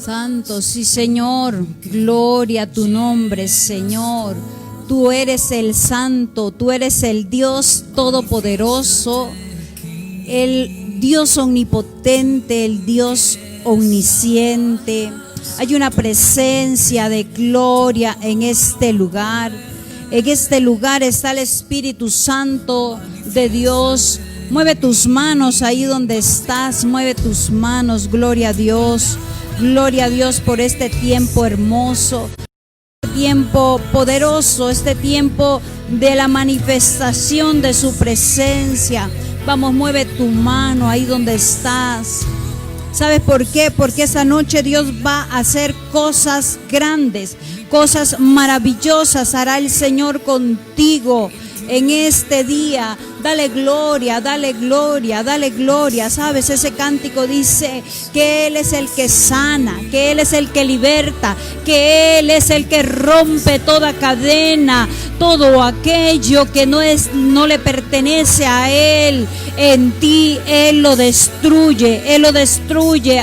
Santo, sí, Señor. Gloria a tu nombre, Señor. Tú eres el Santo, tú eres el Dios Todopoderoso, el Dios omnipotente, el Dios omnisciente. Hay una presencia de gloria en este lugar. En este lugar está el Espíritu Santo de Dios. Mueve tus manos ahí donde estás, mueve tus manos. Gloria a Dios por este tiempo hermoso, este tiempo poderoso, este tiempo de la manifestación de su presencia. Vamos, mueve tu mano ahí donde estás. ¿Sabes por qué? Porque esta noche Dios va a hacer cosas grandes, cosas maravillosas hará el Señor contigo en este día. Dale gloria, dale gloria, dale gloria. ¿Sabes? Ese cántico dice que Él es el que sana, que Él es el que liberta, que Él es el que rompe toda cadena, todo aquello que no le pertenece a Él. En ti Él lo destruye,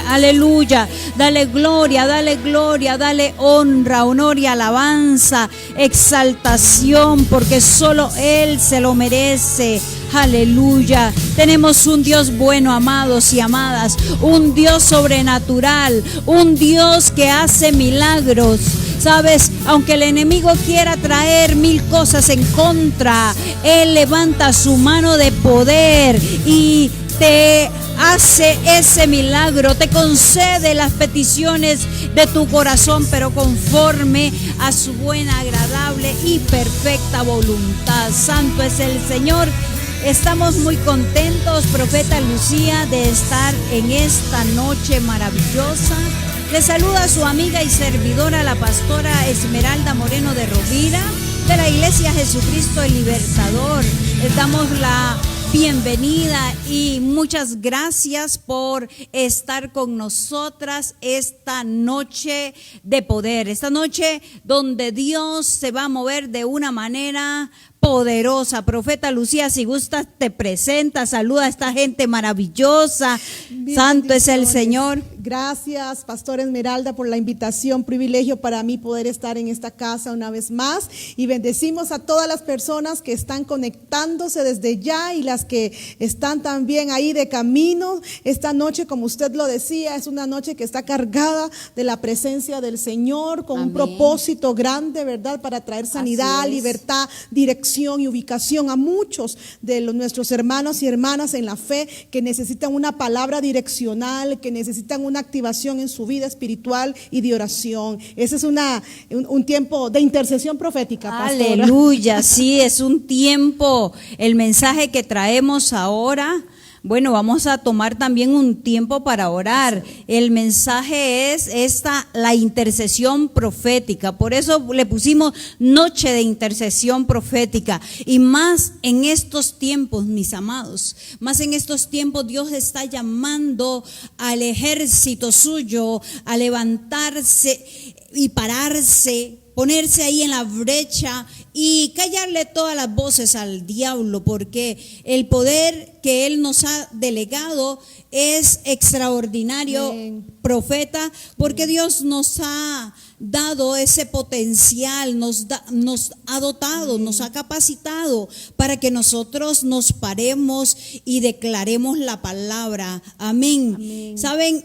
aleluya. Dale gloria, dale honra, honor y alabanza, exaltación, porque solo Él se lo merece. Aleluya. Tenemos un Dios bueno, amados y amadas, un Dios sobrenatural, un Dios que hace milagros. Sabes, aunque el enemigo quiera traer 1000 cosas en contra, Él levanta su mano de poder y te hace ese milagro, te concede las peticiones de tu corazón, pero conforme a su buena, agradable y perfecta voluntad. Santo es el Señor. Estamos muy contentos, profeta Lucía, de estar en esta noche maravillosa. Le saluda a su amiga y servidora, la pastora Esmeralda Moreno de Rovira, de la Iglesia Jesucristo el Libertador. Les damos la bienvenida y muchas gracias por estar con nosotras esta noche de poder, esta noche donde Dios se va a mover de una manera poderosa. Profeta Lucía, si gustas te presenta, saluda a esta gente maravillosa. Santo es el Señor. Gracias, Pastora Esmeralda, por la invitación, privilegio para mí poder estar en esta casa una vez más, y bendecimos a todas las personas que están conectándose desde ya y las que están también ahí de camino. Esta noche, como usted lo decía, es una noche que está cargada de la presencia del Señor, con un propósito grande, ¿verdad? Para traer sanidad, libertad, dirección y ubicación a muchos de nuestros hermanos y hermanas en la fe que necesitan una palabra direccional, que necesitan una activación en su vida espiritual y de oración. Ese es un tiempo de intercesión profética, pastora. Aleluya, sí, es un tiempo. El mensaje que traemos ahora, bueno, vamos a tomar también un tiempo para orar. El mensaje es la intercesión profética. Por eso le pusimos noche de intercesión profética. Y más en estos tiempos, mis amados, más en estos tiempos Dios está llamando al ejército suyo a levantarse y pararse, ponerse ahí en la brecha y callarle todas las voces al diablo, porque el poder que Él nos ha delegado es extraordinario. Amén. Profeta, porque Dios nos ha dado ese potencial, nos ha dotado, nos ha capacitado para que nosotros nos paremos y declaremos la palabra. Amén. Amén. Saben,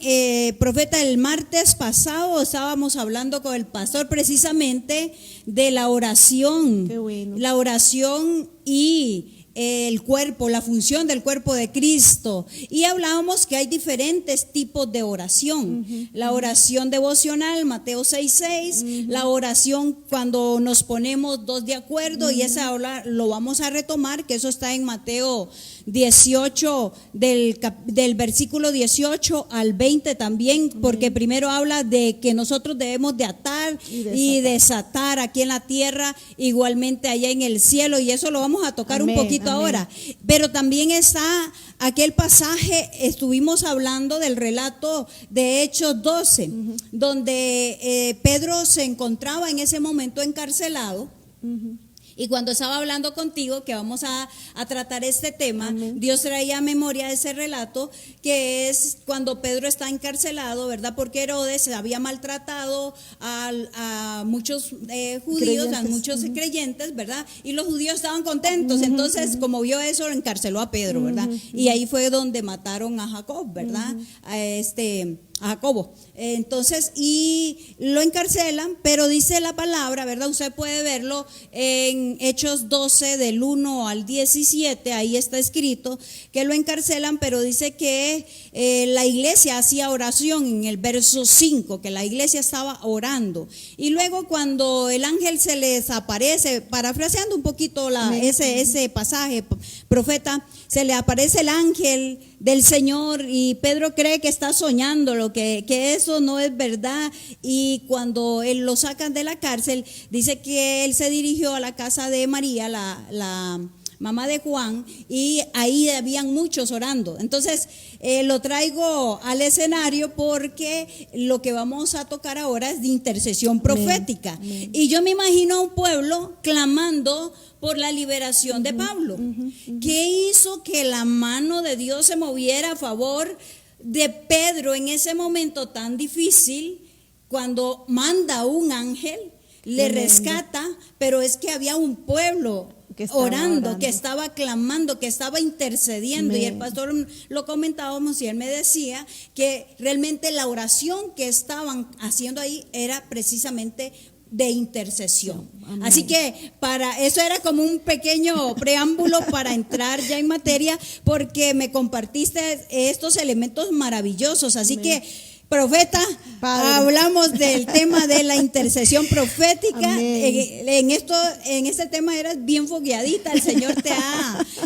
profeta, el martes pasado estábamos hablando con el pastor precisamente de la oración. Qué bueno. La oración y el cuerpo, la función del cuerpo de Cristo, y hablábamos que hay diferentes tipos de oración. La oración devocional, Mateo 6:6, la oración cuando nos ponemos dos de acuerdo, y esa ahora lo vamos a retomar, que eso está en Mateo 18, del versículo 18 al 20 también, porque primero habla de que nosotros debemos de atar y desatar aquí en la tierra, igualmente allá en el cielo, y eso lo vamos a tocar un poquito ahora. Pero también está aquel pasaje, estuvimos hablando del relato de Hechos 12, donde Pedro se encontraba en ese momento encarcelado. Y cuando estaba hablando contigo que vamos a tratar este tema, Amén. Dios traía a memoria ese relato que es cuando Pedro está encarcelado, ¿verdad? Porque Herodes había maltratado a muchos judíos, a Creyentes. muchos creyentes, ¿verdad? Y los judíos estaban contentos, entonces como vio eso, encarceló a Pedro, ¿verdad? Y ahí fue donde mataron a Jacob, ¿verdad? A Jacobo. Entonces, y lo encarcelan, pero dice la palabra, ¿verdad? Usted puede verlo en Hechos 12 del 1 al 17, ahí está escrito que lo encarcelan, pero dice que la iglesia hacía oración en el verso 5, que la iglesia estaba orando. Y luego cuando el ángel se les aparece, parafraseando un poquito ese pasaje, profeta, se le aparece el ángel del Señor y Pedro cree que está soñando, que eso no es verdad, y cuando él lo sacan de la cárcel, dice que él se dirigió a la casa de María, la mamá de Juan, y ahí habían muchos orando. Entonces lo traigo al escenario porque lo que vamos a tocar ahora es de intercesión profética. Amén. Y yo me imagino a un pueblo clamando por la liberación de Pablo. ¿Qué hizo que la mano de Dios se moviera a favor de Pedro en ese momento tan difícil, cuando manda un ángel, le rescata, pero es que había un pueblo que orando, que estaba clamando, que estaba intercediendo? Amén. Y el pastor lo comentábamos y él me decía que realmente la oración que estaban haciendo ahí era precisamente de intercesión. Amén. Así que para eso era como un pequeño preámbulo para entrar ya en materia, porque me compartiste estos elementos maravillosos. Así Amén. Que profeta, Padre, hablamos del tema de la intercesión profética. En este tema eras bien fogueadita, el Señor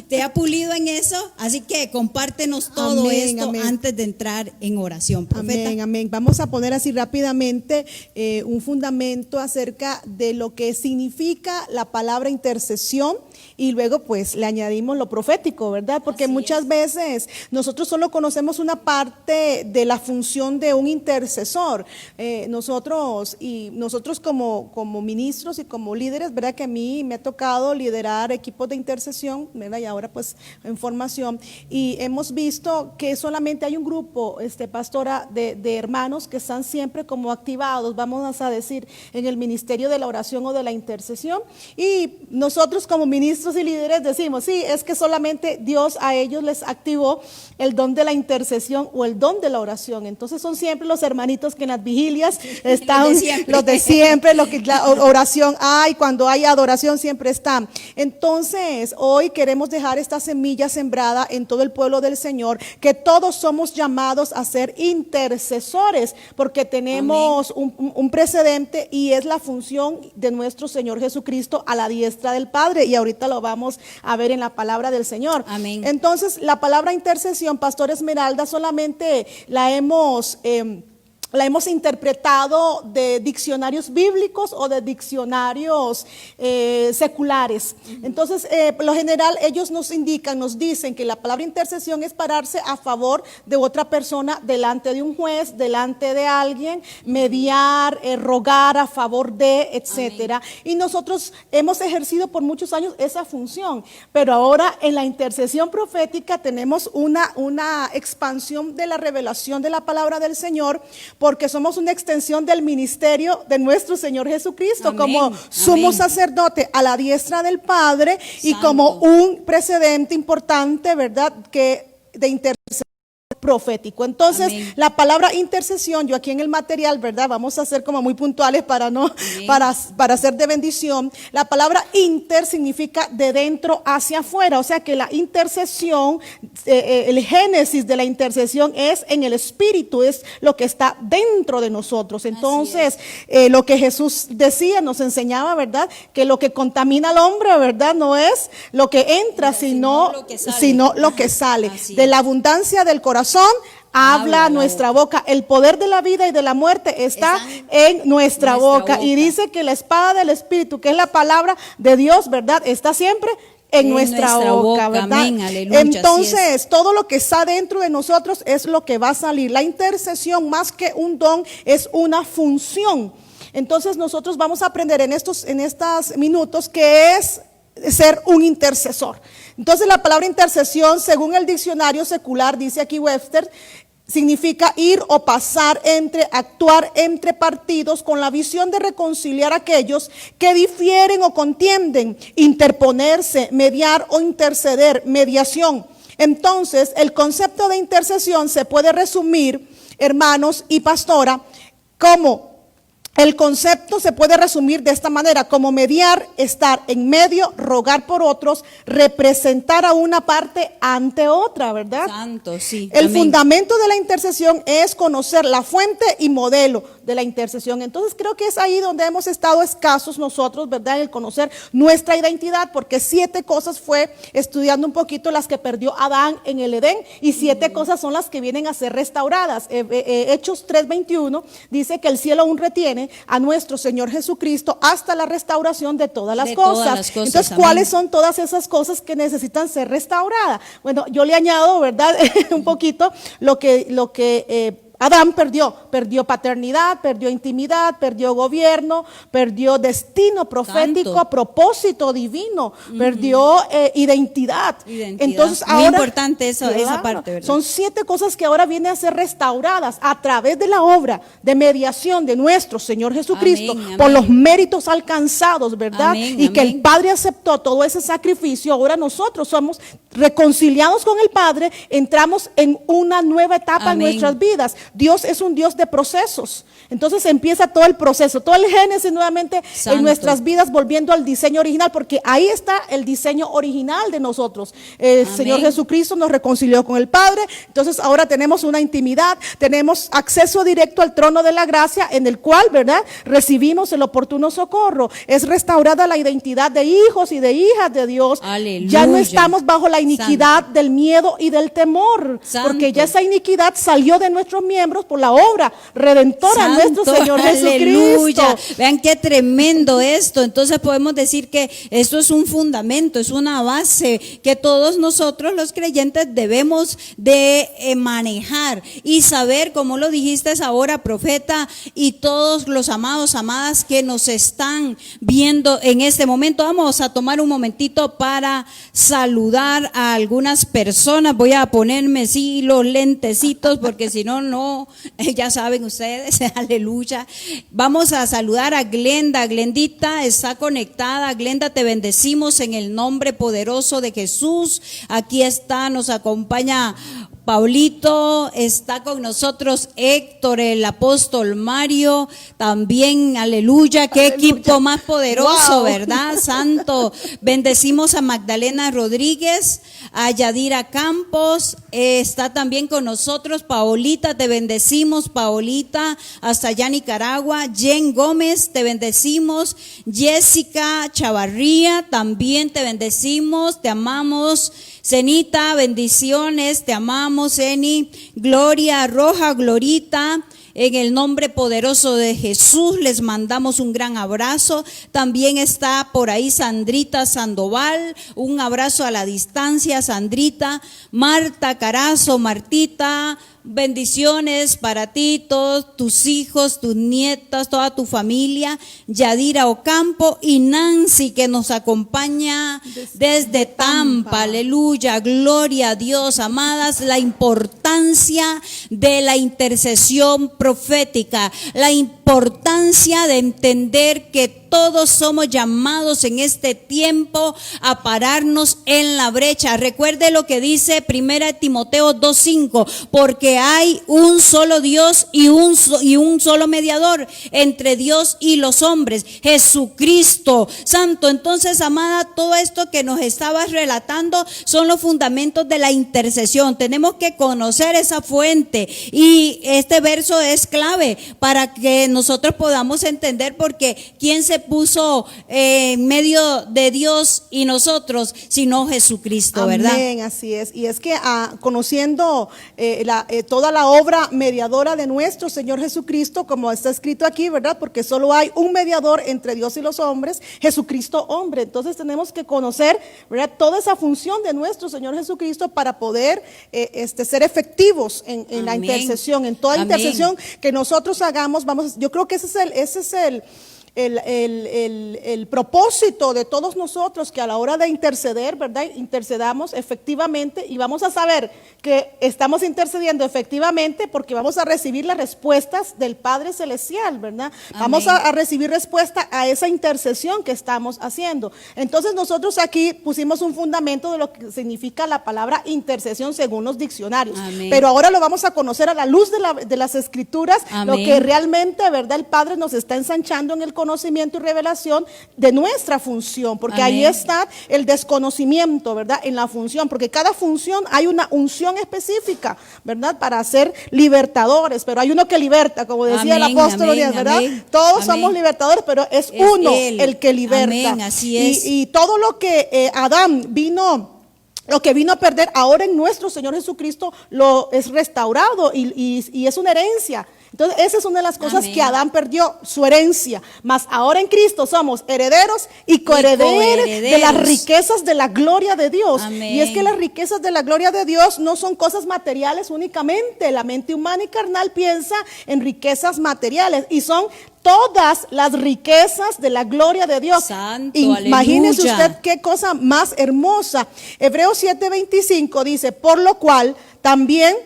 te ha pulido en eso, así que compártenos todo esto antes de entrar en oración, profeta. Amén, amén. Vamos a poner así rápidamente un fundamento acerca de lo que significa la palabra intercesión. Y luego pues le añadimos lo profético, ¿verdad? Porque muchas veces nosotros solo conocemos una parte de la función de un intercesor. Nosotros como ministros y como líderes, ¿verdad? Que a mí me ha tocado liderar equipos de intercesión, ¿verdad? Y ahora pues en formación. Y hemos visto que solamente hay un grupo, pastora, de hermanos que están siempre como activados, vamos a decir, en el ministerio de la oración o de la intercesión. Y nosotros como ministros y líderes decimos, sí, es que solamente Dios a ellos les activó el don de la intercesión o el don de la oración. Entonces son siempre los hermanitos que en las vigilias están, los de siempre, lo que la oración hay, cuando hay adoración siempre están. Entonces hoy queremos dejar esta semilla sembrada en todo el pueblo del Señor, que todos somos llamados a ser intercesores, porque tenemos un precedente, y es la función de nuestro Señor Jesucristo a la diestra del Padre, y ahorita lo vamos a ver en la palabra del Señor. Amén. Entonces la palabra intercesión, Pastor Esmeralda, solamente la hemos interpretado de diccionarios bíblicos o de diccionarios seculares. Entonces, por lo general, ellos nos dicen que la palabra intercesión es pararse a favor de otra persona delante de un juez, delante de alguien, mediar, rogar a favor de, etcétera. Amén. Y nosotros hemos ejercido por muchos años esa función, pero ahora en la intercesión profética tenemos una expansión de la revelación de la palabra del Señor, porque somos una extensión del ministerio de nuestro Señor Jesucristo. Amén. Como sumo sacerdote a la diestra del Padre. Santo. Y como un precedente importante, ¿verdad?, que de intercesión profético. Entonces, amén, la palabra intercesión, yo aquí en el material, ¿verdad? Vamos a ser como muy puntuales para ser de bendición. La palabra inter significa de dentro hacia afuera, o sea que la intercesión, el génesis de la intercesión es en el espíritu, es lo que está dentro de nosotros. Entonces, lo que Jesús decía, nos enseñaba, ¿verdad? Que lo que contamina al hombre, ¿verdad? No es lo que entra, sino lo que sale. De la abundancia del corazón habla nuestra boca. El poder de la vida y de la muerte está en nuestra boca. Y dice que la espada del Espíritu, que es la palabra de Dios, ¿verdad?, está siempre en nuestra boca, ¿verdad? Amén, aleluya. Entonces, todo lo que está dentro de nosotros es lo que va a salir. La intercesión, más que un don, es una función. Entonces nosotros vamos a aprender en estos minutos qué es ser un intercesor. Entonces la palabra intercesión, según el diccionario secular, dice aquí Webster, significa ir o pasar entre, actuar entre partidos con la visión de reconciliar a aquellos que difieren o contienden, interponerse, mediar o interceder, mediación. Entonces, el concepto de intercesión se puede resumir, hermanos y pastora, como el concepto se puede resumir de esta manera: como mediar, estar en medio, rogar por otros, representar a una parte ante otra, ¿verdad? Santo, sí. El Amén. fundamento de la intercesión es conocer la fuente y modelo de la intercesión. Entonces creo que es ahí donde hemos estado escasos nosotros, ¿verdad? En el conocer nuestra identidad, porque 7 cosas fue estudiando un poquito las que perdió Adán en el Edén, y 7 cosas son las que vienen a ser restauradas. Hechos 3:21 dice que el cielo aún retiene a nuestro Señor Jesucristo hasta la restauración de todas las cosas. Entonces, amén. ¿cuáles son todas esas cosas que necesitan ser restauradas? Bueno, yo le añado, ¿verdad? un poquito lo que Adán perdió paternidad, perdió intimidad, perdió gobierno, perdió destino profético, Santo. propósito divino, perdió identidad. Entonces, muy ahora, importante esa claro, parte, ¿verdad? son 7 cosas que ahora vienen a ser restauradas a través de la obra de mediación de nuestro Señor Jesucristo, Amén, amén. por los méritos alcanzados, ¿verdad? Amén, y que el amén. Padre aceptó todo ese sacrificio. Ahora nosotros somos reconciliados con el Padre, entramos en una nueva etapa Amén. en nuestras vidas. Dios es un Dios de procesos. Entonces empieza todo el proceso, todo el génesis nuevamente Santo. en nuestras vidas, volviendo al diseño original, porque ahí está el diseño original de nosotros. El Amén. Señor Jesucristo nos reconcilió con el Padre. Entonces ahora tenemos una intimidad, tenemos acceso directo al trono de la gracia, en el cual, ¿verdad?, recibimos el oportuno socorro. Es restaurada la identidad de hijos y de hijas de Dios. Aleluya. Ya no estamos bajo la iniquidad del miedo y del temor, Santo. porque ya esa iniquidad salió de nuestros miembros por la obra redentora de nuestro Señor Jesucristo. Aleluya. Vean qué tremendo esto. Entonces podemos decir que esto es un fundamento, es una base que todos nosotros los creyentes debemos de manejar y saber, como lo dijiste ahora, profeta, y todos los amados, amadas que nos están viendo en este momento. Vamos a tomar un momentito para saludar a algunas personas. Voy a ponerme sí los lentecitos, porque si no, ya saben ustedes, aleluya. Vamos a saludar a Glenda. Glendita está conectada. Glenda, te bendecimos en el nombre poderoso de Jesús. Aquí está, nos acompaña Paulito, está con nosotros Héctor, el apóstol Mario, también, aleluya, qué equipo más poderoso, Wow. ¿verdad? Santo. Bendecimos a Magdalena Rodríguez, a Yadira Campos, está también con nosotros Paolita, te bendecimos, Paolita, hasta allá Nicaragua. Jen Gómez, te bendecimos. Jessica Chavarría, también te bendecimos, te amamos. Cenita, bendiciones, te amamos, Ceni. Gloria Roja, Glorita, en el nombre poderoso de Jesús les mandamos un gran abrazo. También está por ahí Sandrita Sandoval, un abrazo a la distancia, Sandrita. Marta Carazo, Martita, bendiciones para ti, todos tus hijos, tus nietas, toda tu familia. Yadira Ocampo y Nancy, que nos acompaña desde Tampa. Aleluya, gloria a Dios, amadas. La importancia de la intercesión profética, la importancia de entender que todos somos llamados en este tiempo a pararnos en la brecha. Recuerde lo que dice 1 Timoteo 2:5, porque hay un solo Dios y un solo mediador entre Dios y los hombres, Jesucristo. Santo. Entonces, amada, todo esto que nos estabas relatando son los fundamentos de la intercesión. Tenemos que conocer esa fuente, y este verso es clave para que nosotros podamos entender, porque ¿quién se puso en medio de Dios y nosotros, sino Jesucristo, ¿verdad? Amén, así es. Y es que conociendo toda la obra mediadora de nuestro Señor Jesucristo, como está escrito aquí, ¿verdad? Porque solo hay un mediador entre Dios y los hombres, Jesucristo hombre. Entonces tenemos que conocer, ¿verdad?, toda esa función de nuestro Señor Jesucristo para poder ser efectivos en la intercesión, en toda intercesión que nosotros hagamos. Yo creo que ese es el propósito de todos nosotros, que a la hora de interceder, ¿verdad?, intercedamos efectivamente, y vamos a saber que estamos intercediendo efectivamente porque vamos a recibir las respuestas del Padre Celestial, ¿verdad? Amén. Vamos a recibir respuesta a esa intercesión que estamos haciendo. Entonces nosotros aquí pusimos un fundamento de lo que significa la palabra intercesión según los diccionarios. Amén. Pero ahora lo vamos a conocer a la luz de las Escrituras. Amén. Lo que realmente, ¿verdad?, el Padre nos está ensanchando en el conocimiento y revelación de nuestra función, porque amén, ahí está el desconocimiento, ¿verdad?, en la función, porque cada función hay una unción específica, ¿verdad?, para ser libertadores, pero hay uno que liberta, como decía amén, el apóstol Díaz, ¿verdad? Amén, todos amén, somos libertadores, pero es uno él, el que liberta. Amén, así es. Y todo lo que Adán lo que vino a perder, ahora en nuestro Señor Jesucristo lo es restaurado y es una herencia. Entonces esa es una de las cosas amén, que Adán perdió, su herencia. Mas ahora en Cristo somos herederos y coherederos de las riquezas de la gloria de Dios. Amén. Y es que las riquezas de la gloria de Dios no son cosas materiales únicamente. La mente humana y carnal piensa en riquezas materiales, y son todas las riquezas de la gloria de Dios. Santo, imagínese aleluya, usted qué cosa más hermosa. Hebreos 7:25 dice: por lo cual también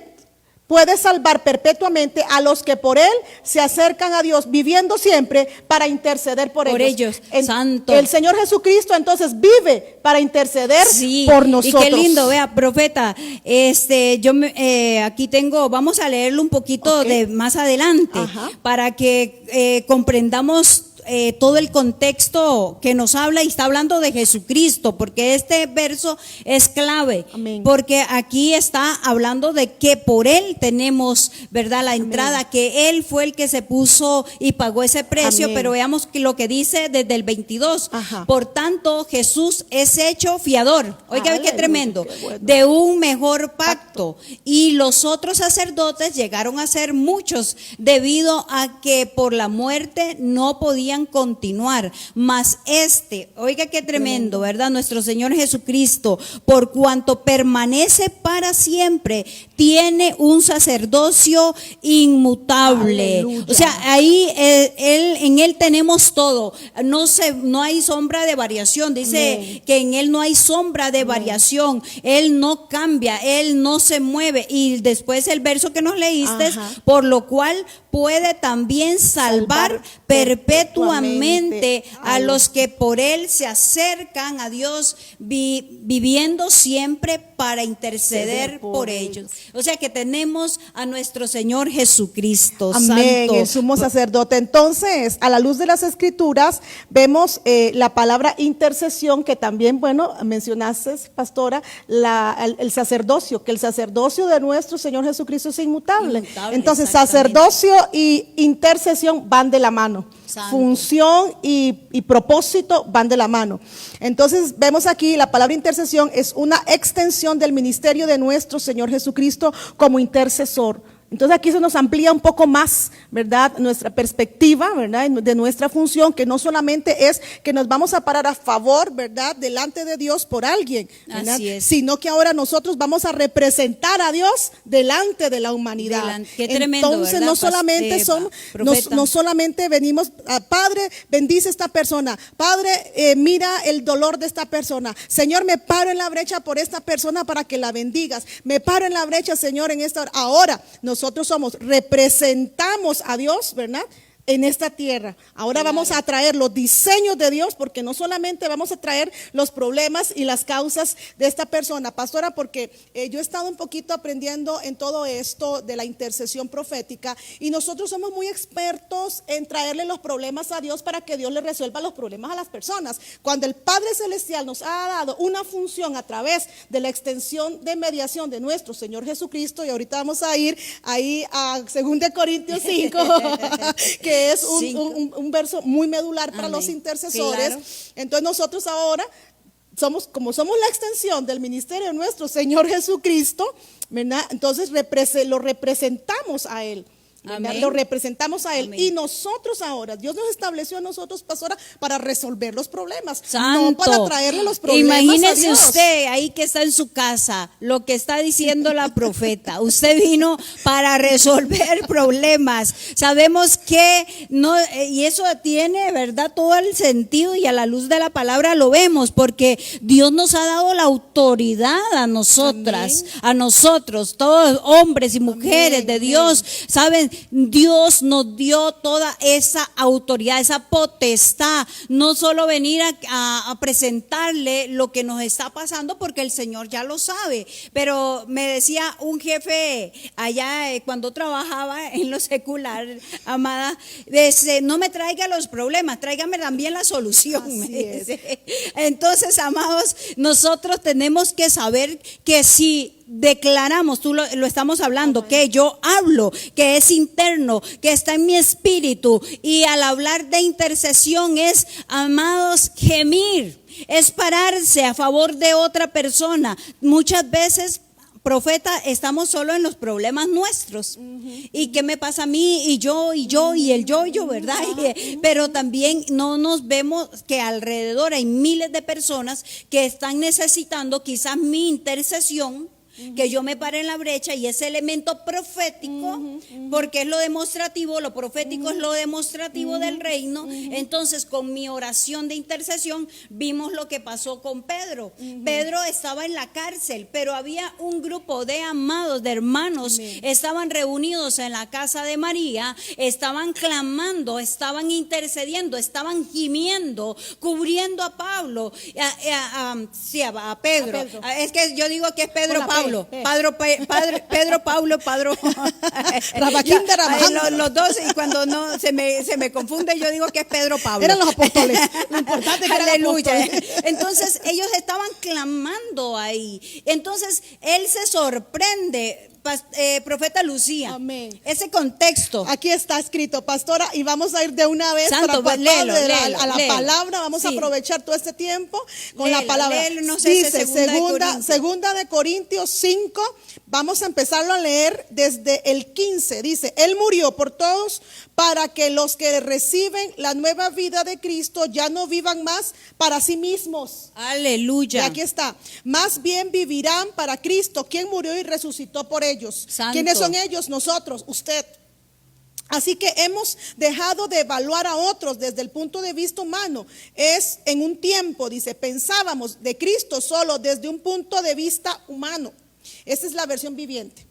puede salvar perpetuamente a los que por él se acercan a Dios, viviendo siempre para interceder por ellos. Santo. El Señor Jesucristo entonces vive para interceder por nosotros. Y qué lindo, vea, profeta, aquí tengo, vamos a leerlo un poquito de más adelante. Ajá. Para que comprendamos todo el contexto que nos habla, y está hablando de Jesucristo, porque este verso es clave. Amén. Porque aquí está hablando de que por él tenemos, ¿verdad?, la entrada. Amén. Que él fue el que se puso y pagó ese precio. Amén. Pero veamos lo que dice desde el 22. Ajá. Por tanto, Jesús es hecho fiador, oiga, qué tremendo, qué bueno, de un mejor pacto. Y los otros sacerdotes llegaron a ser muchos, debido a que por la muerte no podían continuar, mas oiga qué tremendo, ¿verdad?, nuestro Señor Jesucristo, por cuanto permanece para siempre, tiene un sacerdocio inmutable. Aleluya. O sea, ahí en él tenemos todo, no hay sombra de variación. Dice amén, que en él no hay sombra de amén, variación, él no cambia, él no se mueve. Y después el verso que nos leíste, ajá, por lo cual puede también salvar perpetuamente a los que por él se acercan a Dios, viviendo siempre para interceder por ellos. O sea que tenemos a nuestro Señor Jesucristo. Amén, santo, el sumo sacerdote. Entonces, a la luz de las Escrituras, vemos la palabra intercesión, que también, bueno, mencionaste, pastora, el sacerdocio, que el sacerdocio de nuestro Señor Jesucristo es inmutable. Entonces, sacerdocio y intercesión van de la mano. Santo. Función y propósito van de la mano. Entonces vemos aquí la palabra intercesión es una extensión del ministerio de nuestro Señor Jesucristo como intercesor. Entonces aquí se nos amplía un poco más, ¿verdad?, nuestra perspectiva, ¿verdad?, de nuestra función, que no solamente es que nos vamos a parar a favor, ¿verdad?, delante de Dios por alguien, ¿verdad?, así es, sino que ahora nosotros vamos a representar a Dios delante de la humanidad. Qué tremendo, entonces ¿verdad? no solamente venimos a Padre, bendice esta persona, Padre, mira el dolor de esta persona, Señor, me paro en la brecha por esta persona para que la bendigas, me paro en la brecha, Señor, en esta hora. Ahora nosotros representamos a Dios, ¿verdad?, en esta tierra. Ahora vamos a traer los diseños de Dios, porque no solamente vamos a traer los problemas y las causas de esta persona, pastora, porque yo he estado un poquito aprendiendo en todo esto de la intercesión profética, y nosotros somos muy expertos en traerle los problemas a Dios para que Dios le resuelva los problemas a las personas, cuando el Padre Celestial nos ha dado una función a través de la extensión de mediación de nuestro Señor Jesucristo. Y ahorita vamos a ir ahí a 2 Corintios 5 que que es un verso muy medular para los intercesores. Claro. Entonces nosotros ahora como somos la extensión del ministerio de nuestro Señor Jesucristo, ¿verdad? Entonces lo representamos a Él. Amén. Lo representamos a Él. Amén. Y nosotros ahora, Dios nos estableció a nosotros, pastora, para resolver los problemas, Santo. no para traerle los problemas Imagínese a Dios. usted ahí que está en su casa, lo que está diciendo la profeta. Usted vino para resolver problemas. Sabemos que no, y eso tiene, ¿verdad?, todo el sentido, y a la luz de la palabra lo vemos, porque Dios nos ha dado la autoridad a nosotras, Amén. a nosotros, todos hombres y mujeres Amén, de amén. Dios. Saben, Dios nos dio toda esa autoridad, esa potestad, no solo venir a presentarle lo que nos está pasando, porque el Señor ya lo sabe. Pero me decía un jefe allá cuando trabajaba en lo secular, amada, dice: no me traiga los problemas, tráigame también la solución. Así me es. dice. Entonces, amados, nosotros tenemos que saber que si declaramos, tú lo estamos hablando, que yo hablo, que es interno, que está en mi espíritu, y al hablar de intercesión es, amados, gemir, es pararse a favor de otra persona. Muchas veces, profeta, estamos solo en los problemas nuestros. ¿Y qué me pasa a mí? Y yo, y el yo, ¿verdad? Pero también no nos vemos que alrededor hay miles de personas que están necesitando quizás mi intercesión, que yo me pare en la brecha, y ese elemento profético, porque es lo demostrativo, lo profético es lo demostrativo del reino. Entonces, con mi oración de intercesión vimos lo que pasó con Pedro. Pedro estaba en la cárcel, pero había un grupo de amados, de hermanos, estaban reunidos en la casa de María, estaban clamando, estaban intercediendo, estaban gimiendo, cubriendo a Pablo, a Pedro. Es que yo digo que es Pedro Hola, Pablo. Pedro Pablo, Rabaquín de Rabaján. los dos, y cuando no se me confunde, yo digo que es Pedro Pablo. Eran los apóstoles. Lo importante es que eran Aleluya. apóstoles. Entonces ellos estaban clamando ahí. Entonces él se sorprende, profeta Lucía. Amén. Ese contexto. Aquí está escrito, pastora, y vamos a ir de una vez Santo, para léelo, a léelo, la léelo. palabra. Vamos a Sí. aprovechar todo este tiempo con Léelo, la palabra. léelo, no sé, ese Dice segunda de Corintios 5, vamos a empezarlo a leer desde el 15. Dice: Él murió por todos para que los que reciben la nueva vida de Cristo ya no vivan más para sí mismos. Y Aleluya. aquí está: más bien vivirán para Cristo, quien murió y resucitó por ellos. Santo. ¿Quiénes son ellos? Nosotros, usted. Así que hemos dejado de evaluar a otros desde el punto de vista humano. Es en un tiempo, dice, pensábamos de Cristo solo desde un punto de vista humano. Esta es la versión viviente.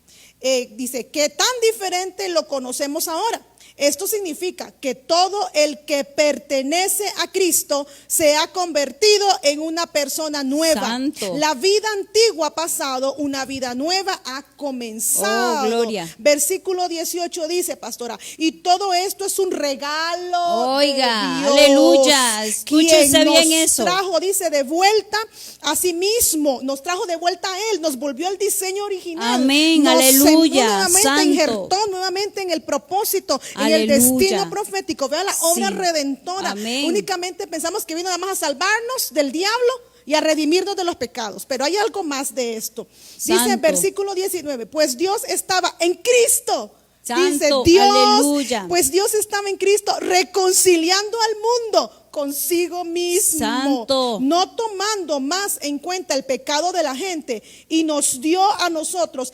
Dice que tan diferente lo conocemos ahora. Esto significa que todo el que pertenece a Cristo se ha convertido en una persona nueva. Santo. La vida antigua ha pasado, una vida nueva ha comenzado. Oh, gloria. Versículo 18 dice, pastora, y todo esto es un regalo. Oiga, de Dios, aleluya. Escúchese quien bien nos eso. trajo, dice, de vuelta a sí mismo, nos trajo de vuelta a Él, nos volvió al diseño original. Amén, nos aleluya, sentó nuevamente, santo. injertó nuevamente en el propósito, en el Aleluya. destino profético. Vea la obra Sí. redentora. Amén. Únicamente pensamos que vino nada más a salvarnos del diablo y a redimirnos de los pecados, pero hay algo más de esto. Dice Santo. en versículo 19, pues Dios estaba en Cristo. Santo, Dice Dios, aleluya. pues Dios estaba en Cristo reconciliando al mundo consigo mismo, Santo. no tomando más en cuenta el pecado de la gente, y nos dio a nosotros,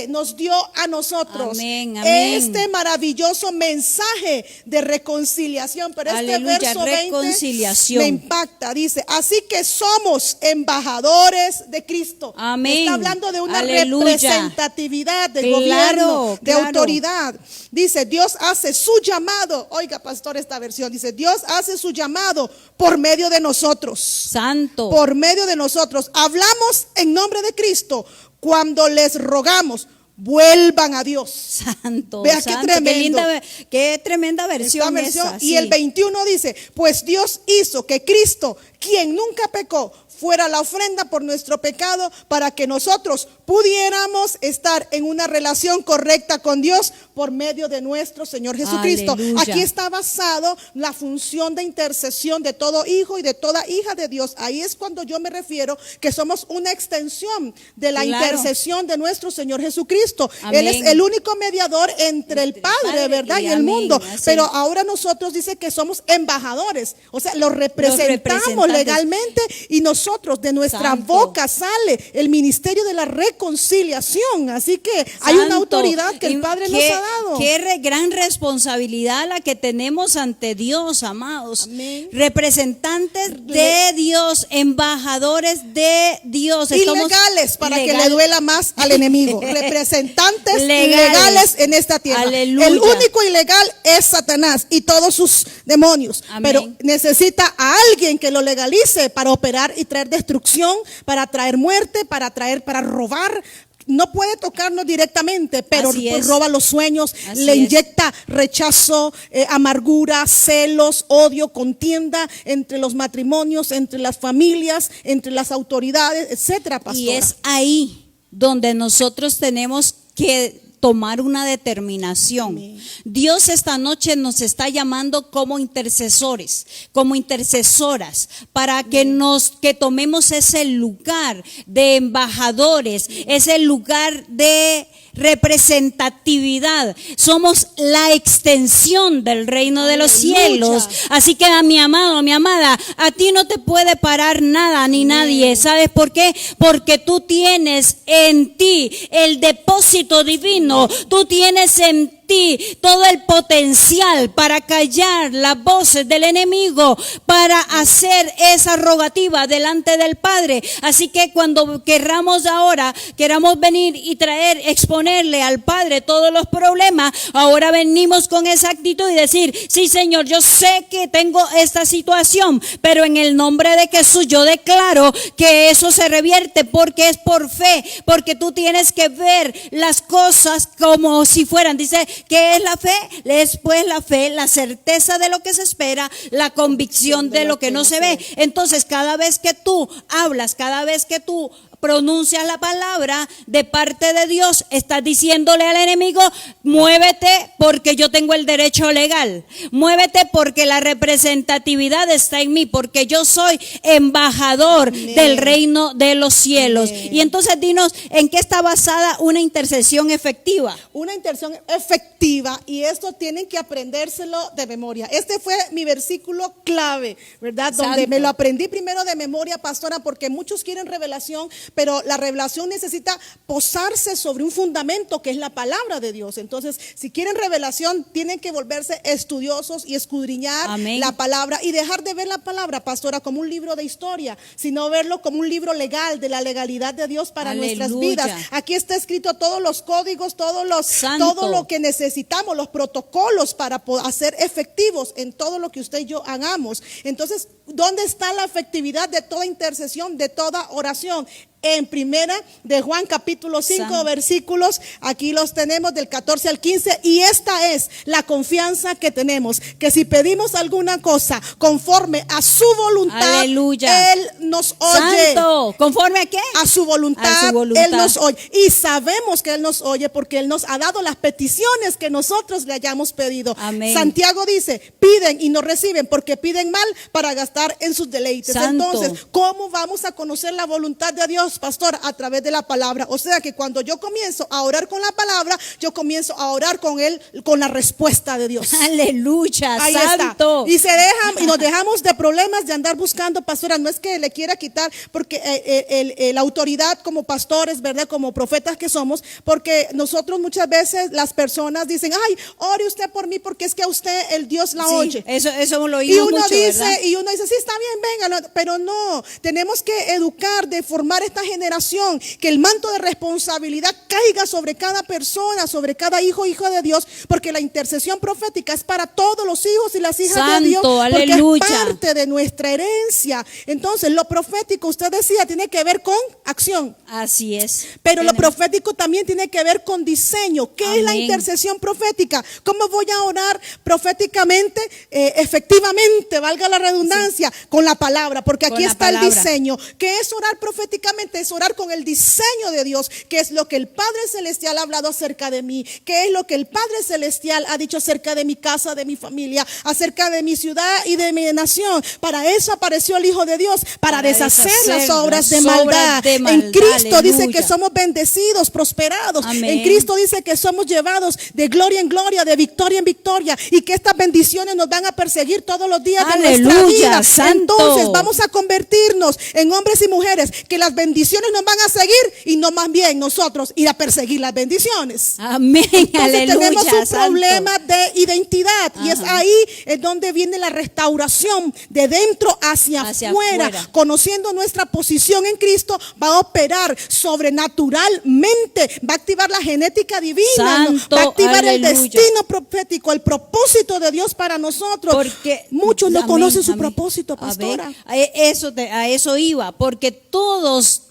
nos dio a nosotros Amén, amén. este maravilloso mensaje de reconciliación. Pero Aleluya, este verso 20 reconciliación. me impacta, dice, así que somos embajadores de Cristo. Amén. Está hablando de una Aleluya. representatividad del Claro, gobierno, de claro. autoridad. Dice, Dios hace su llamado. Oiga, pastor, esta versión dice, Dios hace su llamado por medio de nosotros. Santo. Por medio de nosotros. Hablamos en nombre de Cristo cuando les rogamos, vuelvan a Dios. Santo. Vea qué santo, tremendo. Qué tremenda Esta versión versión. esa. Y Sí. el 21 dice, pues Dios hizo que Cristo, quien nunca pecó, fuera la ofrenda por nuestro pecado, para que nosotros pudiéramos estar en una relación correcta con Dios por medio de nuestro Señor Jesucristo. Aleluya. Aquí está basado la función de intercesión de todo hijo y de toda hija de Dios. Ahí es cuando yo me refiero que somos una extensión de la Claro. intercesión de nuestro Señor Jesucristo. Amén. Él es el único mediador entre el Padre, ¿verdad? Y el amén. mundo. Así Pero es. ahora nosotros dice que somos embajadores, o sea, los representamos representantes. legalmente, y nosotros de nuestra Santo. boca sale el ministerio de la reconciliación. Así que hay una Santo. autoridad que el Y Padre nos ha dado. Gran responsabilidad la que tenemos ante Dios, amados. Amén. Representantes de Dios, embajadores de Dios. Y Estamos legales para que legal- le duela más al enemigo. Representantes Legales. legales en esta tierra. Aleluya. El único ilegal es Satanás y todos sus demonios. Amén. Pero necesita a alguien que lo legalice para operar y traer destrucción, para traer muerte, para robar. No puede tocarnos directamente, pero Así es. roba los sueños, Así le es. inyecta rechazo, amargura, celos, odio, contienda entre los matrimonios, entre las familias, entre las autoridades, etcétera, pastora. Y es ahí donde nosotros tenemos que tomar una determinación. Amén. Dios esta noche nos está llamando como intercesores, como intercesoras, para que que tomemos ese lugar de embajadores, ese lugar de representatividad. Somos la extensión del reino de los Aleluya. cielos. Así que a mi amado, mi amada, a ti no te puede parar nada ni nadie. ¿Sabes por qué? Porque tú tienes en ti el depósito divino. Tú tienes en ti todo el potencial para callar las voces del enemigo, para hacer esa rogativa delante del Padre. Así que cuando queramos venir y exponerle al Padre todos los problemas, ahora venimos con esa actitud y decir: sí, Señor, yo sé que tengo esta situación, pero en el nombre de Jesús yo declaro que eso se revierte, porque es por fe, porque tú tienes que ver las cosas como si fueran. Dice, ¿qué es la fe? Es pues la fe, la certeza de lo que se espera, la convicción de lo que no se ve. Entonces, cada vez que tú hablas, cada vez que tú pronuncias la palabra de parte de Dios, estás diciéndole al enemigo: muévete porque yo tengo el derecho legal, muévete porque la representatividad está en mí, porque yo soy embajador Amén. del reino de los cielos. Amén. Y entonces dinos, ¿en qué está basada una intercesión efectiva? Una intercesión efectiva, y esto tienen que aprendérselo de memoria. Este fue mi versículo clave, ¿verdad? Donde Santo. me lo aprendí primero de memoria, pastora, porque muchos quieren revelación, pero la revelación necesita posarse sobre un fundamento que es la palabra de Dios. Entonces, si quieren revelación, tienen que volverse estudiosos y escudriñar Amén. la palabra, y dejar de ver la palabra, pastora, como un libro de historia, sino verlo como un libro legal, de la legalidad de Dios para nuestras Aleluya. vidas. Aquí está escrito todos los códigos, Santo. todo lo que necesitamos, los protocolos para hacer efectivos en todo lo que usted y yo hagamos. Entonces, ¿dónde está la efectividad de toda intercesión, de toda oración? En primera de Juan capítulo 5 Santo. versículos, aquí los tenemos del 14 al 15, y esta es la confianza que tenemos, que si pedimos alguna cosa conforme a su voluntad, Aleluya. Él nos oye. Santo, ¿conforme a qué? A su voluntad, A su voluntad. Él nos oye. Y sabemos que Él nos oye porque Él nos ha dado las peticiones que nosotros le hayamos pedido. Amén. Santiago dice: piden y no reciben porque piden mal para gastar en sus deleites. Santo. Entonces, ¿cómo vamos a conocer la voluntad de Dios, pastor? A través de la palabra. O sea que cuando yo comienzo a orar con la palabra, yo comienzo a orar con Él, con la respuesta de Dios. Aleluya, Ahí santo. está. Y nos dejamos de problemas de andar buscando, pastora. No es que le quiera quitar, porque la autoridad como pastores, ¿verdad? Como profetas que somos, porque nosotros muchas veces las personas dicen: ay, ore usted por mí porque es que a usted el Dios la Sí, oye. eso lo Y oímos uno mucho, dice, ¿verdad? sí, está bien, venga, pero no, tenemos que educar, de formar esta generación, que el manto de responsabilidad caiga sobre cada persona, sobre cada hijo de Dios, porque la intercesión profética es para todos los hijos y las hijas Santo, de Dios, porque aleluya. es parte de nuestra herencia. Entonces, lo profético, usted decía, tiene que ver con acción. Así es. Pero lo Tenemos- profético también tiene que ver con diseño. ¿Qué es la Amén. intercesión profética? ¿Cómo voy a orar proféticamente, efectivamente, valga la redundancia, con la palabra? Porque Con aquí la está el palabra. diseño. ¿Qué es orar proféticamente? es orar con el diseño de Dios, que es lo que el Padre Celestial ha hablado acerca de mí, que es lo que el Padre Celestial ha dicho acerca de mi casa, de mi familia, acerca de mi ciudad y de mi nación. Para eso apareció el Hijo de Dios, para deshacer las obras de maldad. En Cristo dice que somos bendecidos, prosperados. Amén. En Cristo dice que somos llevados de gloria en gloria, de victoria en victoria, y que estas bendiciones nos van a perseguir todos los días de nuestra vida. Santo. Entonces vamos a convertirnos en hombres y mujeres que las bendiciones nos van a seguir y no más bien nosotros ir a perseguir las bendiciones. Amén. Entonces Aleluya, tenemos un santo. problema de identidad. Y es ahí es donde viene la restauración de dentro hacia afuera. Conociendo nuestra posición en Cristo, va a operar sobrenaturalmente, va a activar la genética divina, Santo, va a activar aleluya. el destino profético, el propósito de Dios para nosotros. Porque muchos no amén, conocen su amén. propósito, A pastora. ver, a eso iba, porque todas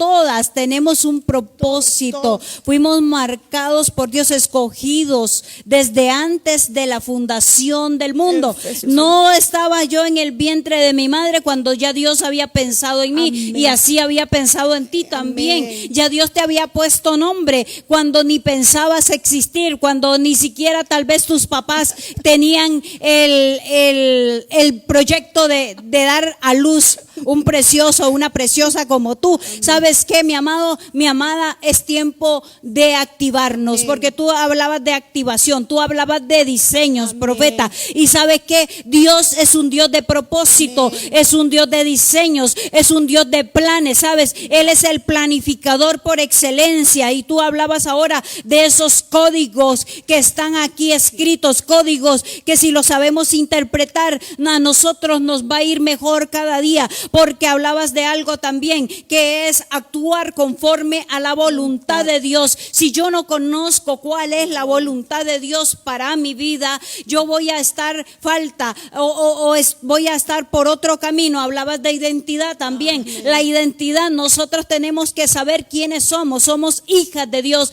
tenemos un propósito. Todos. Fuimos marcados por Dios, escogidos desde antes de la fundación del mundo. No estaba yo en el vientre de mi madre cuando ya Dios había pensado en mí. Amén. Y así había pensado en ti también. Amén. Ya Dios te había puesto nombre cuando ni pensabas existir, cuando ni siquiera tal vez tus papás tenían el proyecto de dar a luz un precioso, una preciosa como tú. ¿Sabes qué, mi amado, mi amada? Es tiempo de activarnos, porque tú hablabas de activación, tú hablabas de diseños, profeta. Y ¿sabes qué? Dios es un Dios de propósito, es un Dios de diseños, es un Dios de planes, ¿sabes? Él es el planificador por excelencia. Y tú hablabas ahora de esos códigos que están aquí escritos, códigos que si los sabemos interpretar, a nosotros nos va a ir mejor cada día. Porque hablabas de algo también, que es actuar conforme a la voluntad de Dios. Si yo no conozco cuál es la voluntad de Dios para mi vida, yo voy a estar voy a estar por otro camino. Hablabas de identidad también. La identidad, nosotros tenemos que saber quiénes somos. Somos hijas de Dios,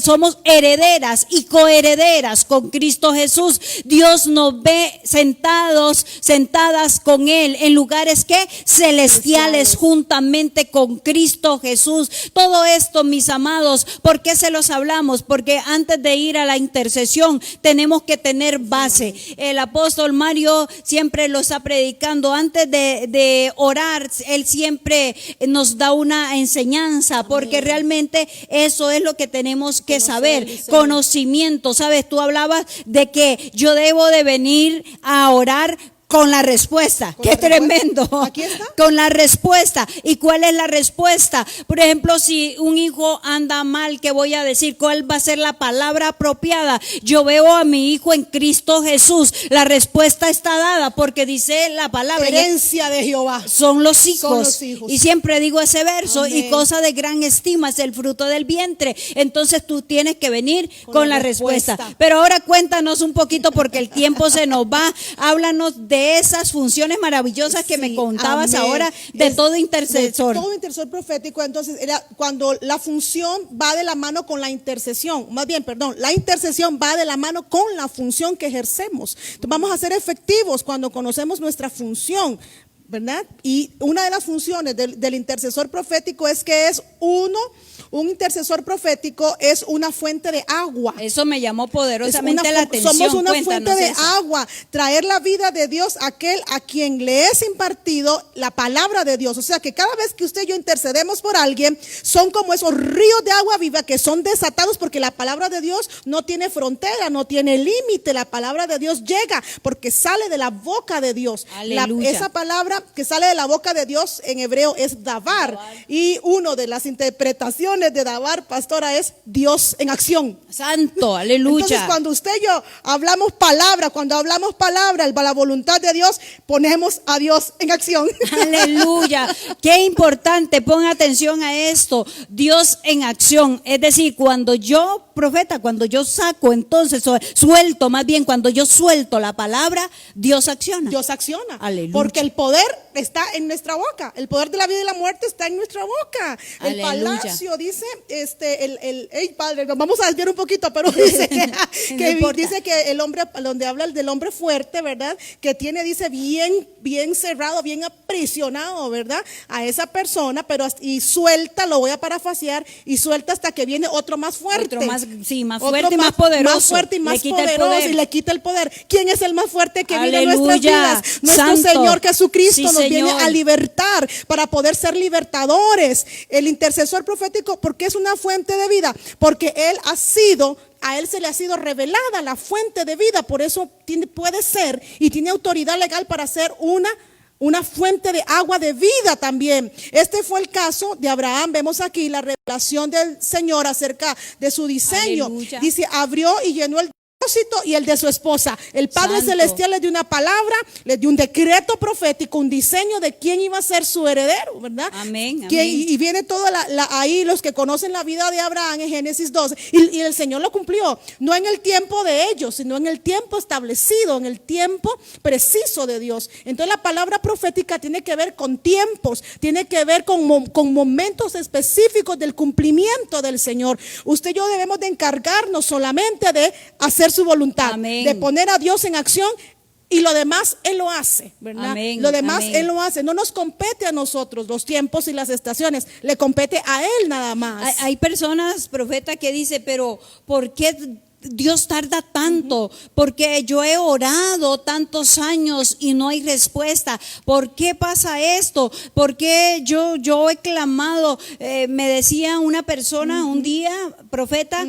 somos herederas y coherederas con Cristo Jesús. Dios nos ve sentadas con Él en lugares que celestiales juntamente con Cristo Jesús. Todo esto, mis amados, ¿por qué se los hablamos? Porque antes de ir a la intercesión tenemos que tener base. El apóstol Mario siempre lo está predicando. Antes de orar, él siempre nos da una enseñanza, porque realmente eso es lo que tenemos que saber. Conocimiento, ¿sabes? Tú hablabas de que yo debo de venir a orar con la respuesta. Qué tremendo. Aquí está. Con la respuesta. ¿Y cuál es la respuesta? Por ejemplo, si un hijo anda mal, ¿qué voy a decir? ¿Cuál va a ser la palabra apropiada? Yo veo a mi hijo en Cristo Jesús. La respuesta está dada, porque dice la palabra: herencia de Jehová son los hijos. Son los hijos. Y siempre digo ese verso: Amén. y cosa de gran estima es el fruto del vientre. Entonces tú tienes que venir con la respuesta. Pero ahora cuéntanos un poquito, porque el tiempo se nos va. Háblanos de esas funciones maravillosas que me contabas ahora de todo intercesor. Todo intercesor profético. Entonces era cuando la función va de la mano con la intercesión. Más bien, perdón, la intercesión va de la mano con la función que ejercemos. Entonces vamos a ser efectivos cuando conocemos nuestra función, ¿verdad? Y una de las funciones del intercesor profético es que es un intercesor profético es una fuente de agua. Eso me llamó poderosamente la atención. Somos una Cuéntanos fuente de eso. agua, traer la vida de Dios a aquel a quien le es impartido la palabra de Dios. O sea que cada vez que usted y yo intercedemos por alguien, son como esos ríos de agua viva que son desatados, porque la palabra de Dios no tiene frontera, no tiene límite. La palabra de Dios llega porque sale de la boca de Dios. Esa palabra que sale de la boca de Dios en hebreo es davar. Y una de las interpretaciones de davar, pastora, es Dios en acción. Santo, aleluya. Entonces cuando usted y yo hablamos palabra, la voluntad de Dios, ponemos a Dios en acción. Aleluya. Qué importante, pon atención a esto. Dios en acción. Es decir, cuando yo, profeta, cuando yo saco, entonces suelto, más bien cuando yo suelto la palabra, Dios acciona. Dios acciona. Aleluya. Porque el poder está en nuestra boca. El poder de la vida y la muerte está en nuestra boca. El Aleluya. palacio, dice dice, hey, padre, nos vamos a desviar un poquito, pero dice dice que el hombre, donde habla del hombre fuerte, ¿verdad? Que tiene, dice, bien cerrado, bien aprisionado, ¿verdad? A esa persona, pero y suelta, lo voy a parafasear, y suelta hasta que viene otro más fuerte. Otro más, sí, más fuerte y más poderoso. Más fuerte y más poderoso, y le quita el poder. ¿Quién es el más fuerte que viene en nuestras vidas? Nuestro Santo. Señor Jesucristo, Sí, nos Señor. viene a libertar para poder ser libertadores. El intercesor profético, ¿por qué es una fuente de vida? Porque a él se le ha sido revelada la fuente de vida, por eso puede ser y tiene autoridad legal para ser una fuente de agua de vida también. Este fue el caso de Abraham. Vemos aquí la revelación del Señor acerca de su diseño. Aleluya. Dice, abrió y llenó el propósito y el de su esposa. El Padre Santo. Celestial le dio una palabra, le dio un decreto profético, un diseño de quién iba a ser su heredero, ¿verdad? Amén, Que, amén. y viene todo ahí los que conocen la vida de Abraham en Génesis 12, y el Señor lo cumplió, no en el tiempo de ellos, sino en el tiempo establecido, en el tiempo preciso de Dios. Entonces la palabra profética tiene que ver con tiempos, tiene que ver con momentos específicos del cumplimiento del Señor. Usted y yo debemos de encargarnos solamente de hacer su voluntad, Amén. de poner a Dios en acción, y lo demás Él lo hace, ¿verdad? Amén, Lo demás amén. Él lo hace. No nos compete a nosotros los tiempos y las estaciones, le compete a Él nada más. Hay personas, profeta, que dice, pero ¿por qué Dios tarda tanto? Porque yo he orado tantos años y no hay respuesta. ¿Por qué pasa esto? ¿Por qué yo he clamado? Me decía una persona un día, profeta,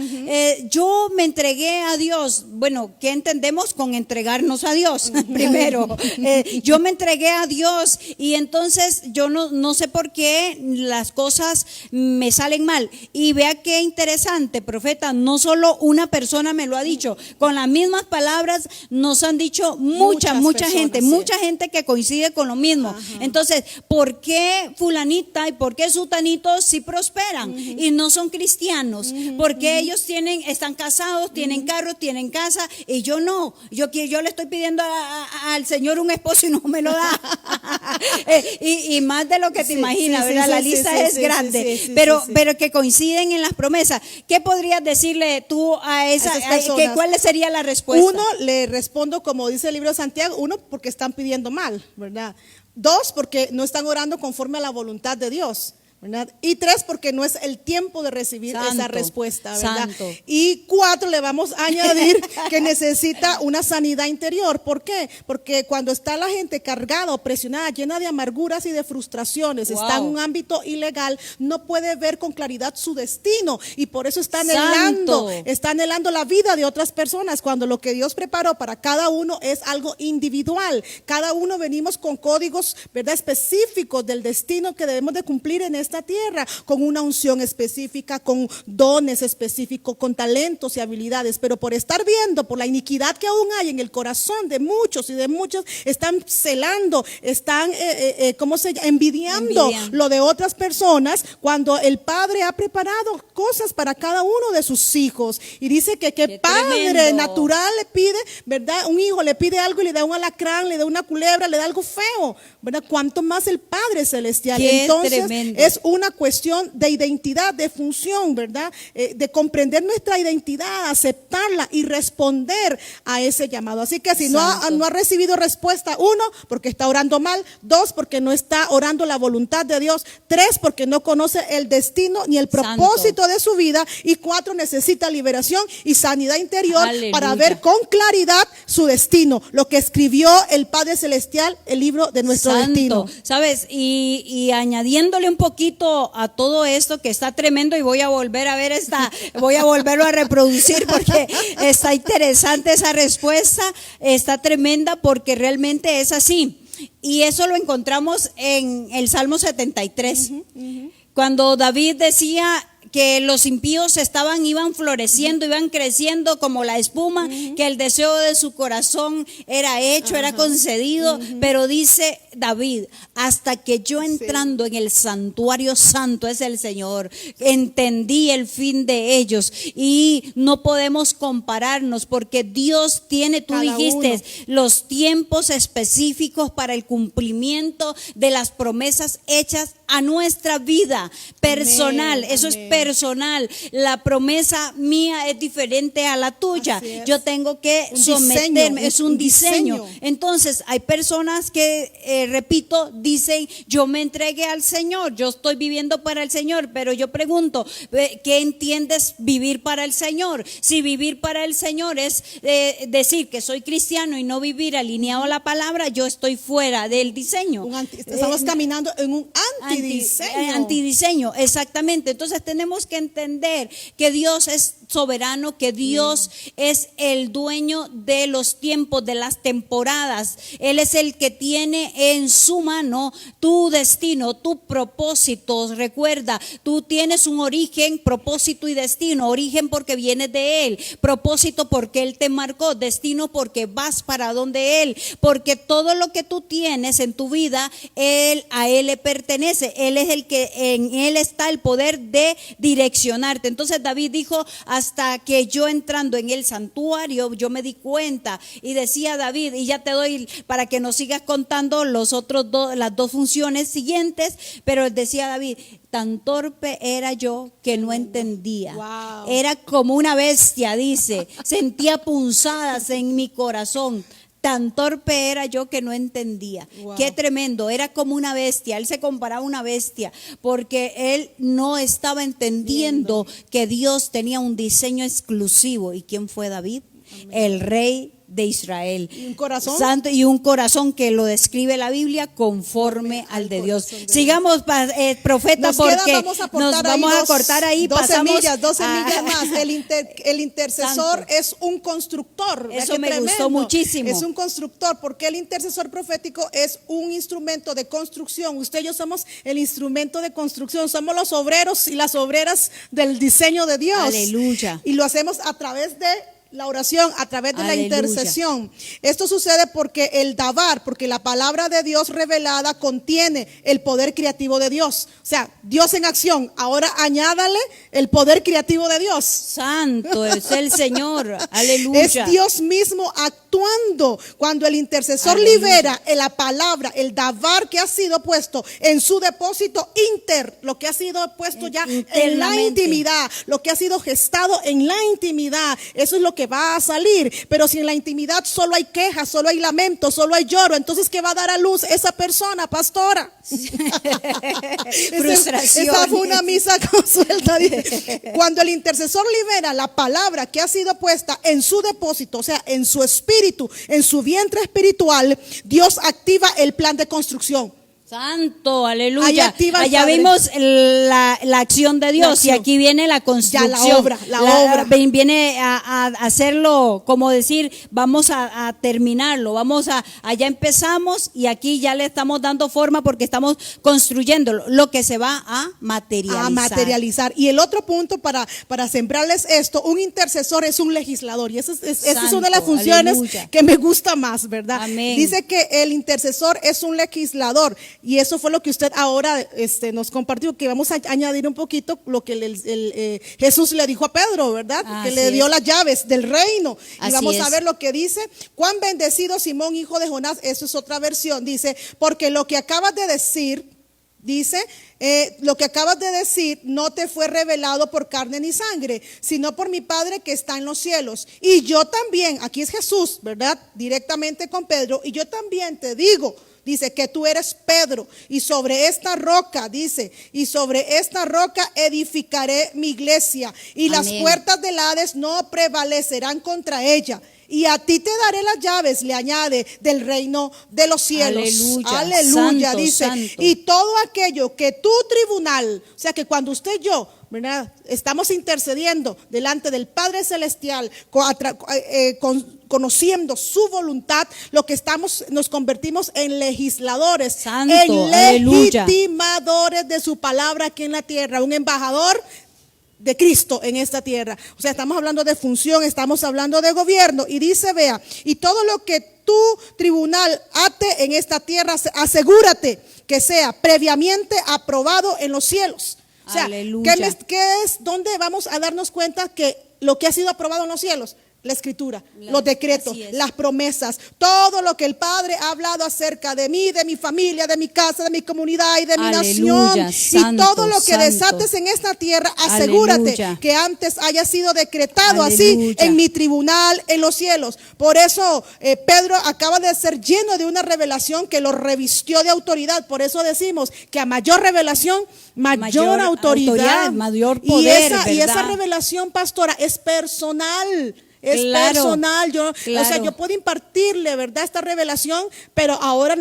yo me entregué a Dios. Bueno, ¿qué entendemos con entregarnos a Dios? Primero, yo me entregué a Dios y entonces yo no sé por qué las cosas me salen mal. Y vea qué interesante, profeta, no solo una persona me lo ha dicho, con las mismas palabras nos han dicho mucha personas, gente, sí. mucha gente que coincide con lo mismo. Ajá. Entonces, ¿por qué fulanita y por qué sutanito sí prosperan y no son cristianos? Porque ellos están casados, tienen carro, tienen casa, y yo no. Yo le estoy pidiendo al Señor un esposo y no me lo da. y más de lo que te Sí, imaginas, sí, ¿verdad? sí, La sí, lista sí, es sí, grande, sí, sí, pero sí. que coinciden en las promesas. ¿Qué podrías decirle tú a esas personas? ¿Cuál sería la respuesta? Uno, le respondo como dice el libro de Santiago, uno, porque están pidiendo mal, ¿verdad? Dos, porque no están orando conforme a la voluntad de Dios, ¿verdad? Y tres, porque no es el tiempo de recibir esa Santo, respuesta, ¿verdad? santo. Y cuatro, le vamos a añadir que necesita una sanidad interior. ¿Por qué? Porque cuando está la gente cargada, opresionada, llena de amarguras y de frustraciones, Wow. está en un ámbito ilegal, no puede ver con claridad su destino, y por eso está Santo. anhelando la vida de otras personas, cuando lo que Dios preparó para cada uno es algo individual. Cada uno venimos con códigos, ¿verdad?, específicos del destino que debemos de cumplir en esta tierra, con una unción específica, con dones específicos, con talentos y habilidades, pero por estar viendo, por la iniquidad que aún hay en el corazón de muchos y de muchos, están celando, están envidiando lo de otras personas, cuando el Padre ha preparado cosas para cada uno de sus hijos. Y dice que Qué padre tremendo. natural le pide, ¿verdad? Un hijo le pide algo y le da un alacrán, le da una culebra, le da algo feo, ¿verdad? Cuánto más el Padre Celestial. Qué Entonces tremendo. es una cuestión de identidad, de función, ¿verdad? De comprender nuestra identidad, aceptarla y responder a ese llamado. Así que si no ha recibido respuesta, uno, porque está orando mal; dos, porque no está orando la voluntad de Dios; tres, porque no conoce el destino ni el propósito de su vida; y cuatro, necesita liberación y sanidad interior. Aleluya. Para ver con claridad su destino, lo que escribió el Padre Celestial, el libro de nuestro destino. ¿Sabes? Y añadiéndole un poquito a todo esto que está tremendo, y voy a volver a ver voy a volverlo a reproducir porque está interesante esa respuesta, está tremenda porque realmente es así. Y eso lo encontramos en el Salmo 73. Cuando David decía que los impíos iban floreciendo, iban creciendo como la espuma, que el deseo de su corazón era hecho, era concedido, pero dice David, hasta que yo entrando en el santuario santo, es el Señor, entendí el fin de ellos. Y no podemos compararnos, porque Dios tiene, tú Cada dijiste, uno. los tiempos específicos para el cumplimiento de las promesas hechas a nuestra vida personal. Amén, Eso amén. es personal. La promesa mía es diferente a la tuya. Yo tengo que someterme, es un diseño. Entonces hay personas que, repito, dicen, yo me entregué al Señor, yo estoy viviendo para el Señor, pero yo pregunto, ¿qué entiendes vivir para el Señor? Si vivir para el Señor es decir que soy cristiano y no vivir alineado a la palabra, yo estoy fuera del diseño. Estamos caminando en un antidiseño. Antidiseño, exactamente. Entonces tenemos que entender que Dios es soberano, que Dios es el dueño de los tiempos, de las temporadas. Él es el que tiene en su mano tu destino, tu propósito. Recuerda, tú tienes un origen, propósito y destino. Origen porque vienes de Él, propósito porque Él te marcó, destino porque vas para donde Él, porque todo lo que tú tienes en tu vida, a Él le pertenece. Él es el que, en Él está el poder de direccionarte. Entonces David dijo, hasta que yo entrando en el santuario, yo me di cuenta, y decía David, y ya te doy para que nos sigas contando las dos funciones siguientes, pero decía David, tan torpe era yo que no entendía. Wow. Era como una bestia, dice, sentía punzadas en mi corazón. Tan torpe era yo que no entendía. Wow. Qué tremendo, era como una bestia. Él se comparaba a una bestia porque él no estaba entendiendo que Dios tenía un diseño exclusivo. ¿Y quién fue David? Amén. El rey de Israel. ¿Y un corazón? Santo, y un corazón que lo describe la Biblia conforme al de Dios. Sigamos, profeta, porque vamos a cortar ahí. Dos pasamos semillas más. El intercesor Santo. Es un constructor. Eso me gustó muchísimo. Es un constructor, porque el intercesor profético es un instrumento de construcción. Usted y yo somos el instrumento de construcción. Somos los obreros y las obreras del diseño de Dios. Aleluya. Y lo hacemos a través de la oración, a través de la intercesión. Esto sucede porque porque la palabra de Dios revelada contiene el poder creativo de Dios. O sea, Dios en acción. Ahora añádale el poder creativo de Dios. Santo es el Señor. Aleluya. Es Dios mismo actuando. Cuando el intercesor libera la palabra, el davar que ha sido puesto en su depósito lo que ha sido puesto ya en la intimidad, lo que ha sido gestado en la intimidad, eso es lo que va a salir. Pero si en la intimidad solo hay quejas, solo hay lamento, solo hay lloro, entonces ¿qué va a dar a luz esa persona, pastora? Frustración. Esa fue una misa consuelta. Cuando el intercesor libera la palabra que ha sido puesta en su depósito, o sea, en su espíritu, en su vientre espiritual, Dios activa el plan de construcción. Santo, aleluya. Allá vimos la acción de Dios, y aquí viene la construcción. Ya la obra. Viene a hacerlo, como decir, vamos a terminarlo, allá empezamos y aquí ya le estamos dando forma porque estamos construyendo lo que se va a materializar. Y el otro punto para sembrarles esto, un intercesor es un legislador, y esa es una de las funciones que me gusta más, ¿verdad? Amén. Dice que el intercesor es un legislador. Y eso fue lo que usted ahora nos compartió, que vamos a añadir un poquito lo que Jesús le dijo a Pedro, ¿verdad? Que le dio las llaves del reino. Y vamos a ver lo que dice. Cuán bendecido Simón, hijo de Jonás, eso es otra versión. Dice, porque lo que acabas de decir, lo que acabas de decir no te fue revelado por carne ni sangre, sino por mi Padre que está en los cielos. Y yo también, aquí es Jesús, ¿verdad? Directamente con Pedro, y yo también te digo, dice que tú eres Pedro, y sobre esta roca, y sobre esta roca edificaré mi iglesia, y las puertas del Hades no prevalecerán contra ella. Y a ti te daré las llaves, le añade, del reino de los cielos. Aleluya, Santo, dice. santo. Y todo aquello que tu tribunal, o sea que cuando usted y yo, ¿verdad?, estamos intercediendo delante del Padre Celestial, conociendo su voluntad, nos convertimos en legisladores, Santo, en aleluya, legitimadores de su palabra aquí en la tierra, un embajador de Cristo en esta tierra. O sea, estamos hablando de función, estamos hablando de gobierno. Y dice, vea, y todo lo que tu tribunal ate en esta tierra, asegúrate que sea previamente aprobado en los cielos. O sea, ¿qué es? ¿Dónde vamos a darnos cuenta que lo que ha sido aprobado en los cielos? La escritura, los decretos, así es. las promesas, todo lo que el Padre ha hablado acerca de mí, de mi familia, de mi casa, de mi comunidad y de mi Aleluya, nación. santo, Y todo lo que santo. desates en esta tierra, asegúrate Aleluya. que antes haya sido decretado así Aleluya. en mi tribunal en los cielos. Por eso Pedro acaba de ser lleno de una revelación que lo revistió de autoridad. Por eso decimos que a mayor revelación, mayor autoridad, mayor poder, y esa ¿verdad? revelación, pastora, es personal. Es Claro, personal. O sea, claro. yo puedo impartirle, ¿verdad?, esta revelación, pero ahora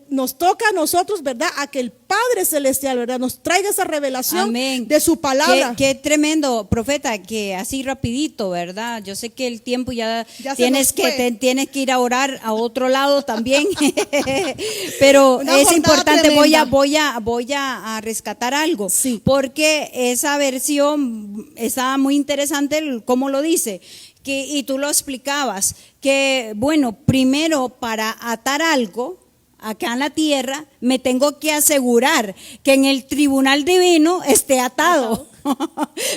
nos toca a nosotros, ¿verdad?, a que el Padre Celestial, ¿verdad?, nos traiga esa revelación Amén. de su palabra. Qué tremendo, profeta, que así rapidito, ¿verdad? Yo sé que el tiempo ya Ya se tienes nos que fue. tienes que ir a orar a otro lado también, pero Una es jornada importante. tremenda. Voy a rescatar algo, Sí. porque esa versión está muy interesante, cómo lo dice. Y tú lo explicabas, que bueno, primero para atar algo acá en la tierra, me tengo que asegurar que en el tribunal divino esté atado.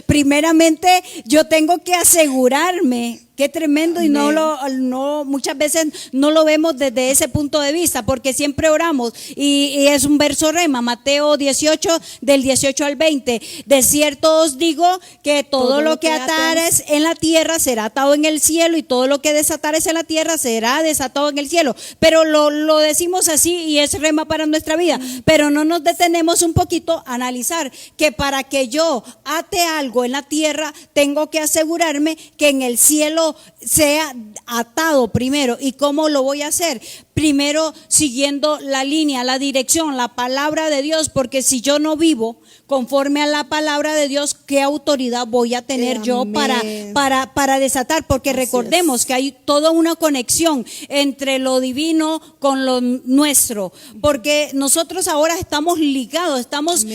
Primeramente, yo tengo que asegurarme. Qué tremendo. Y no muchas veces no lo vemos desde ese punto de vista, porque siempre oramos y es un verso rema, Mateo 18 del 18 al 20. De cierto os digo que todo lo que atares en la tierra será atado en el cielo, y todo lo que desatares en la tierra será desatado en el cielo. Pero lo decimos así y es rema para nuestra vida, pero no nos detenemos un poquito a analizar que para que yo ate algo en la tierra, tengo que asegurarme que en el cielo sea atado primero. ¿Y cómo lo voy a hacer? Primero siguiendo la línea, la dirección, la palabra de Dios, porque si yo no vivo conforme a la palabra de Dios, ¿qué autoridad voy a tener yo para desatar? Porque Así recordemos que hay toda una conexión entre lo divino con lo nuestro, porque nosotros ahora estamos ligados, estamos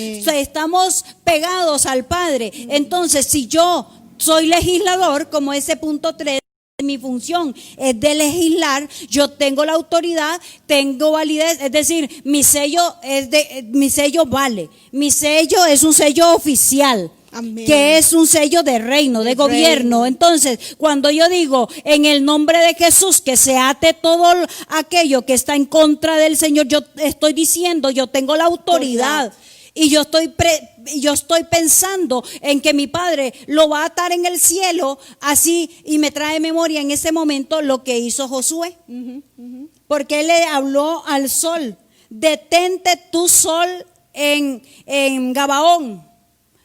pegados al Padre. Entonces, si yo soy legislador, como ese punto 3, mi función es de legislar, yo tengo la autoridad, tengo validez, es decir, mi sello vale, mi sello es un sello oficial. Amén. Que es un sello de reino, de gobierno. Entonces, cuando yo digo en el nombre de Jesús que se ate todo aquello que está en contra del Señor, yo estoy diciendo, yo tengo la autoridad. Y yo estoy pensando en que mi Padre lo va a atar en el cielo, así, y me trae memoria en ese momento lo que hizo Josué. Porque él le habló al sol: detente tu sol en Gabaón.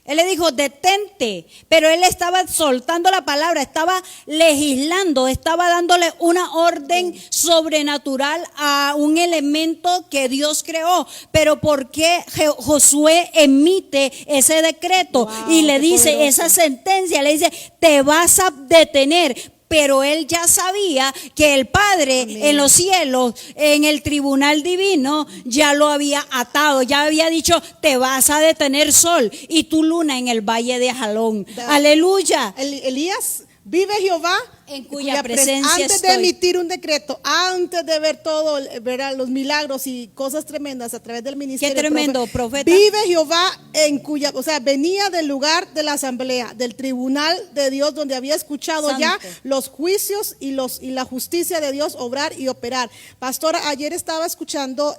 Él le dijo: detente, pero él estaba soltando la palabra, estaba legislando, estaba dándole una orden sobrenatural a un elemento que Dios creó. Pero ¿por qué Josué emite ese decreto? Wow, y le qué dice poderoso. esa sentencia, le dice: te vas a detener. Pero él ya sabía que el Padre en los cielos, en el tribunal divino, ya lo había atado, ya había dicho: te vas a detener, sol, y tu luna en el valle de Ajalón. Aleluya. Elías, vive Jehová, En cuya presencia antes de estoy. emitir un decreto, antes de ver todo, ver los milagros y cosas tremendas a través del ministerio. Qué tremendo, profeta. Vive Jehová en cuya, o sea, venía del lugar de la asamblea, del tribunal de Dios, donde había escuchado Santo. ya los juicios y la justicia de Dios obrar y operar. Pastora, ayer estaba escuchando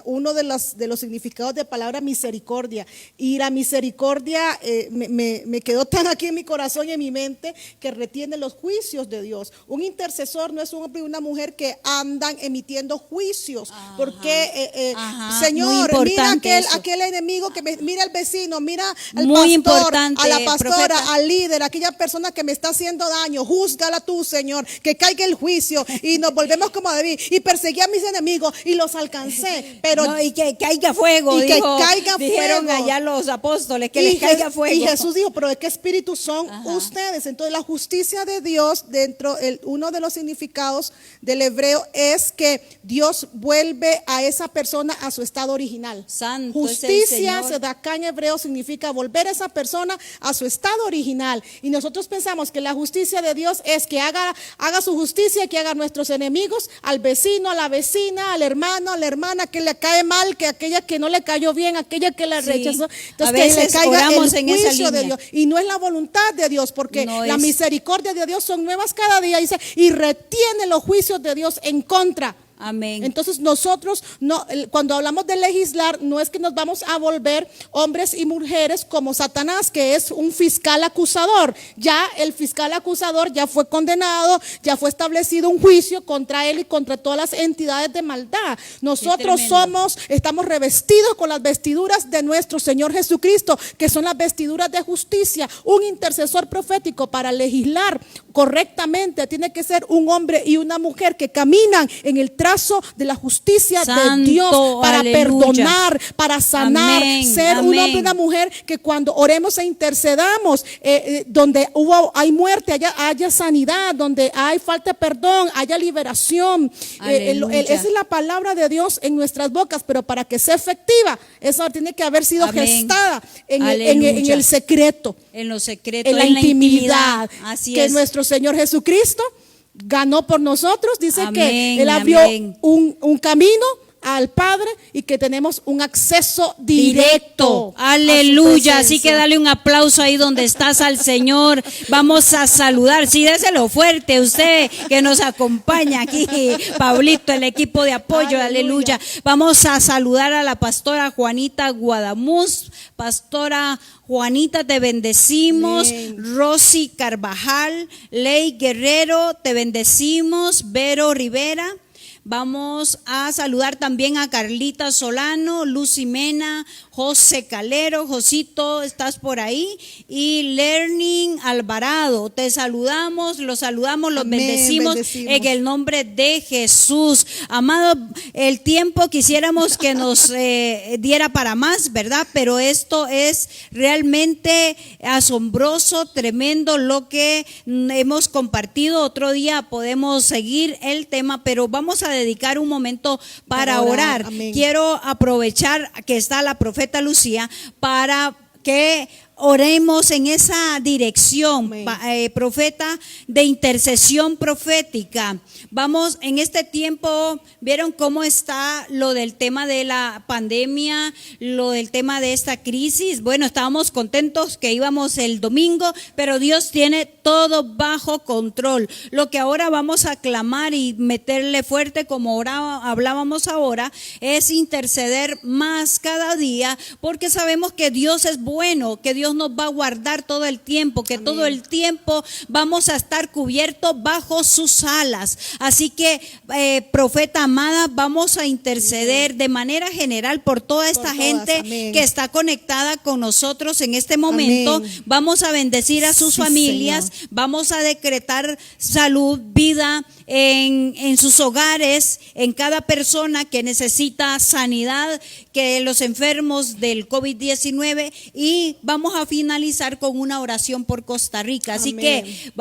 uno de los significados de palabra misericordia, y la misericordia me quedó tan aquí en mi corazón y en mi mente, que retiene los juicios de Dios. Un intercesor no es un hombre y una mujer que andan emitiendo juicios. Ajá. Porque, Ajá, Señor, muy mira importante aquel enemigo mira al vecino, mira al Muy pastor, importante, a la pastora, profeta. al líder, aquella persona que me está haciendo daño. Júzgala tú, Señor, que caiga el juicio. Y nos volvemos como David, y perseguí a mis enemigos y los alcancé. Pero No, y que caiga fuego. y que caiga dijeron fuego. allá los apóstoles, que les caiga fuego. Y Jesús dijo: pero ¿de qué espíritu son ustedes? Entonces, la justicia de Dios, uno de los significados del hebreo es que Dios vuelve a esa persona a su estado original. Santo es el Justicia, Señor. sedacá en hebreo, significa volver a esa persona a su estado original. Y nosotros pensamos que la justicia de Dios es que haga su justicia, que haga a nuestros enemigos, al vecino, a la vecina, al hermano, a la hermana que le cae mal, que aquella que no le cayó bien, aquella que la Sí. rechazó. A Entonces, que le veces caiga oramos el en esa juicio de línea. Dios. Y no es la voluntad de Dios, porque No la es. misericordia de Dios son nuevas cada día, dice, y retiene los juicios de Dios en contra. Amén. Entonces nosotros, cuando hablamos de legislar, no es que nos vamos a volver hombres y mujeres como Satanás, que es un fiscal acusador. Ya el fiscal acusador ya fue condenado, ya fue establecido un juicio contra él y contra todas las entidades de maldad. Nosotros estamos revestidos con las vestiduras de nuestro Señor Jesucristo, que son las vestiduras de justicia. Un intercesor profético para legislar correctamente tiene que ser un hombre y una mujer que caminan en el trazo de la justicia de Dios para perdonar, para sanar, ser un hombre y una mujer que cuando oremos e intercedamos, donde hay muerte, haya sanidad, donde hay falta de perdón, haya liberación. Esa es la palabra de Dios en nuestras bocas, pero para que sea efectiva, eso tiene que haber sido gestada en el secreto, en lo secreto, en la intimidad. Así que es. Nuestro Señor Jesucristo ganó por nosotros, dice que Él abrió un camino al Padre y que tenemos un acceso directo. Aleluya. Así que dale un aplauso ahí donde estás al Señor. Vamos a saludar. Sí, déselo fuerte usted que nos acompaña aquí, Pablito, el equipo de apoyo. Aleluya. Vamos a saludar a la pastora Juanita Guadamuz. Pastora Juanita, te bendecimos. Amén. Rosy Carvajal, Ley Guerrero, te bendecimos. Vero Rivera. Vamos a saludar también a Carlita Solano, Lucy Mena, José Calero. Josito, estás por ahí. Y Learning Alvarado, te saludamos, los bendecimos en el nombre de Jesús. Amado, el tiempo quisiéramos que nos diera para más, ¿verdad? Pero esto es realmente asombroso, tremendo lo que hemos compartido. Otro día podemos seguir el tema, pero vamos a dedicar un momento para orar. Quiero aprovechar que está la profeta Lucía para que oremos en esa dirección, profeta de intercesión profética. Vamos, en este tiempo, ¿vieron cómo está lo del tema de la pandemia, lo del tema de esta crisis? Bueno, estábamos contentos que íbamos el domingo, pero Dios tiene todo bajo control. Lo que ahora vamos a clamar y meterle fuerte, como hablábamos ahora, es interceder más cada día, porque sabemos que Dios es bueno, que Dios nos va a guardar todo el tiempo, que todo el tiempo vamos a estar cubiertos bajo sus alas. Así que, profeta amada, vamos a interceder de manera general por toda esta gente que está conectada con nosotros en este momento. Vamos a bendecir a sus familias, vamos a decretar salud, vida en sus hogares, en cada persona que necesita sanidad, que los enfermos del COVID-19, y vamos a finalizar con una oración por Costa Rica. Así que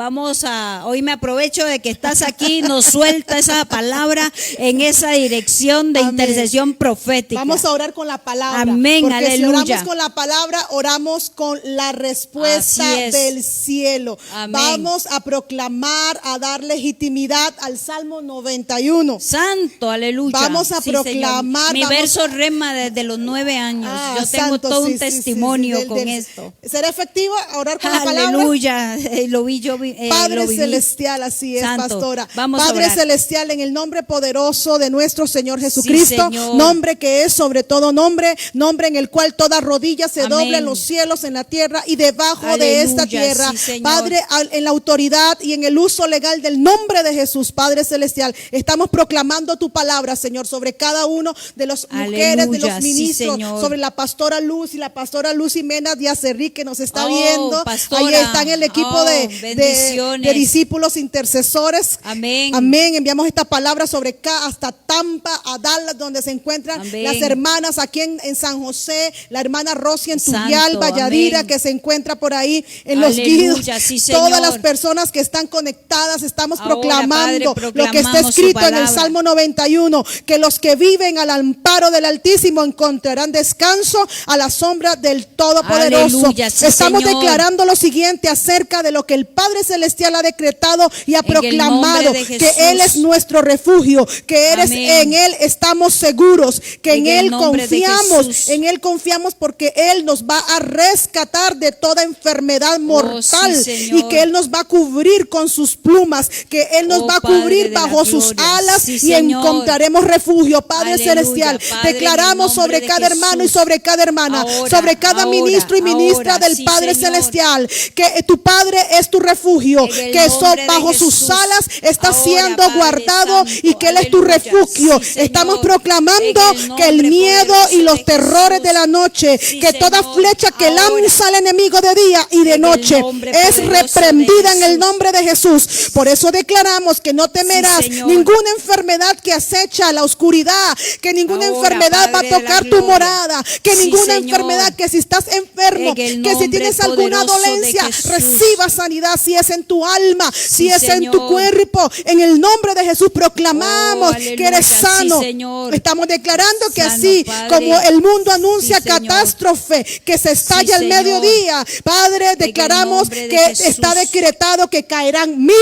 hoy me aprovecho de que estás aquí, nos suelta esa palabra en esa dirección de intercesión profética. Vamos a orar con la palabra. Amén, porque aleluya. Si oramos con la palabra, oramos con la respuesta del cielo. Amén. Vamos a proclamar, a dar legitimidad al Salmo 91. Santo, aleluya. Vamos a proclamar. Mi verso rema desde los 9 años. Yo tengo todo un testimonio con esto. ¿Será efectivo orar con la palabra? Aleluya. Lo vi yo. Padre celestial, así es, Santo. pastora. Vamos Padre a orar. Celestial, en el nombre poderoso de nuestro Señor Jesucristo, Sí, Señor. nombre que es sobre todo nombre en el cual toda rodilla se dobla en los cielos, en la tierra y debajo de esta tierra. Sí, Padre, en la autoridad y en el uso legal del nombre de Jesús, Padre Celestial, estamos proclamando tu palabra, Señor, sobre cada uno de las mujeres, de los ministros, sobre la pastora Luz y la pastora Luz Jimena Díaz-Cerrí, que nos está viendo. Pastora. Ahí está en el equipo de discípulos intercesores. Amén. Amén. Enviamos esta palabra sobre acá hasta Tampa, a Dallas, donde se encuentran las hermanas aquí en San José, la hermana Rosy en Turrialba, Yadira, que se encuentra por ahí en Los Guidos. Sí, todas las personas que están conectadas, estamos proclamando lo que está escrito en el Salmo 91, que los que viven al amparo del Altísimo encontrarán descanso a la sombra del Todopoderoso. Aleluya, sí, Estamos Señor. declarando lo siguiente acerca de lo que el Padre Celestial ha decretado y ha proclamado, que Él es nuestro refugio, que en Él estamos seguros, que en Él confiamos porque Él nos va a rescatar de toda enfermedad mortal, y que Él nos va a cubrir con sus plumas, que Él nos va a cubrir bajo sus alas, y encontraremos refugio. Padre Celestial, declaramos sobre cada hermano y sobre cada hermana, sobre cada ministro y ministra del Padre Celestial, que tu Padre es tu refugio, que bajo sus alas está siendo guardado y que Él es tu refugio. Estamos proclamando que el miedo y los terrores de la noche, que toda flecha que lanza el enemigo de día y de noche es reprendida en el nombre de Jesús. Por eso declaramos que no temerás ninguna enfermedad que acecha la oscuridad, que ninguna enfermedad va a tocar tu morada, que ninguna enfermedad, que si estás enfermo, que si tienes alguna dolencia, reciba sanidad, si es en tu alma, si es en tu cuerpo. En el nombre de Jesús proclamamos que eres sano. Estamos declarando que así como el mundo anuncia catástrofe, que se estalla al mediodía, Padre, declaramos que está decretado que caerán 1000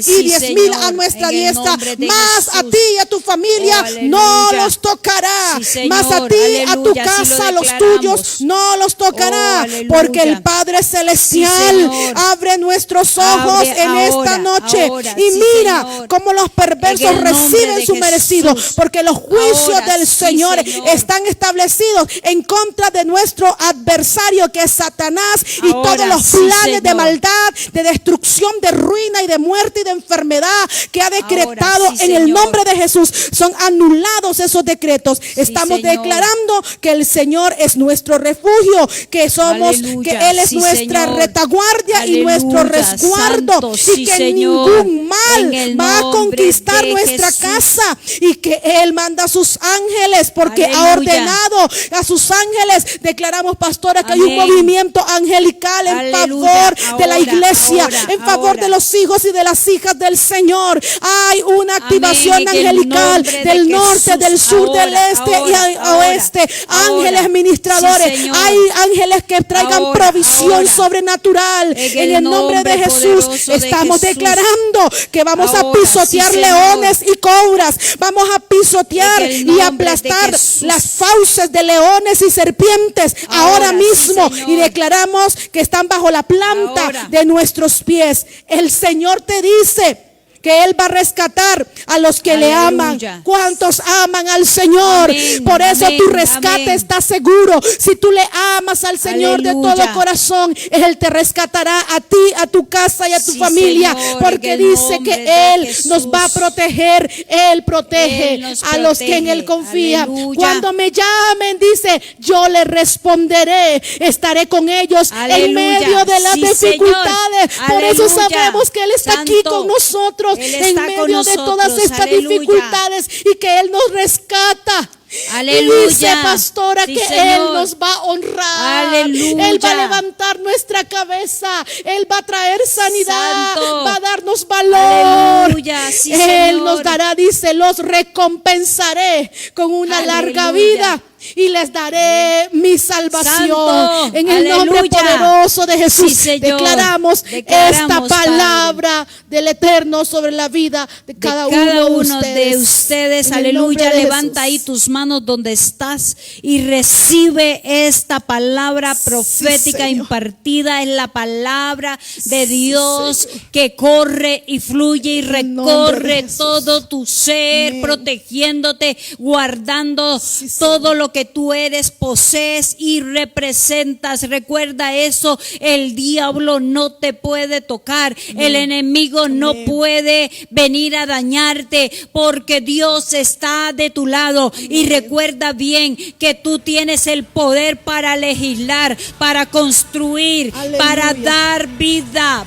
y 10,000 a nuestra diestra, más a ti y a tu familia no los tocará, más a ti, a tu casa, a los tuyos no los tocará, porque el Padre Celestial abre nuestros ojos en esta noche y mira cómo los perversos reciben su merecido, porque los juicios del Señor están establecidos en contra de nuestro adversario, que es Satanás, y todos los planes de maldad, de destrucción, de ruina y de muerte y de enfermedad que ha decretado en el nombre de Jesús, son anulados esos decretos. Estamos declarando que el Señor es nuestro refugio, que somos, que Él es nuestra retaguardia y nuestro resguardo, y que ningún mal va a conquistar nuestra casa, y que Él manda a sus ángeles, porque ha ordenado a sus ángeles. Declaramos, pastora, que hay un movimiento angelical en favor de la iglesia, en favor de los hijos y de las hijas del Señor. Hay una activación angelical del norte, del sur, del este y oeste. Ángeles ministradores, hay ángeles que traigan provisión sobrenatural. En el nombre de Jesús estamos declarando que vamos a pisotear leones y cobras, vamos a pisotear y aplastar las fauces de leones y serpientes ahora mismo, y declaramos que están bajo la planta de nuestros pies. El Señor te dice que Él va a rescatar a los que le aman. ¿Cuántos aman al Señor? Por eso tu rescate está seguro. Si tú le amas al Señor de todo corazón, Él te rescatará a ti, a tu casa y a tu familia, porque dice que Él nos va a proteger. Él protege a los que en Él confían. Cuando me llamen, dice, yo les responderé, estaré con ellos en medio de las dificultades. Por eso sabemos que Él está aquí con nosotros en medio de todas estas dificultades, y que Él nos rescata. Aleluya. Y dice, pastora, sí, que Señor. Él nos va a honrar. Aleluya. Él va a levantar nuestra cabeza. Él va a traer sanidad. Santo. Va a darnos valor. Aleluya, sí, Él Señor. nos dará, dice, los recompensaré con una larga vida, y les daré mi salvación. Santo. En el nombre poderoso de Jesús, Sí, Señor. Declaramos esta palabra del Eterno sobre la vida de cada uno de ustedes. En el Aleluya. nombre de Levanta ahí Jesús. tus manos donde estás y recibe esta palabra profética Señor. impartida. Es la palabra de Dios Señor. que corre y fluye y En el nombre de recorre Jesús. todo tu ser, Amén. protegiéndote, guardando Sí, todo Señor. lo que tú eres, posees y representas. Recuerda eso, el diablo no te puede tocar, el enemigo no puede venir a dañarte, porque Dios está de tu lado. Y recuerda bien que tú tienes el poder para legislar, para construir, Aleluya. para dar vida,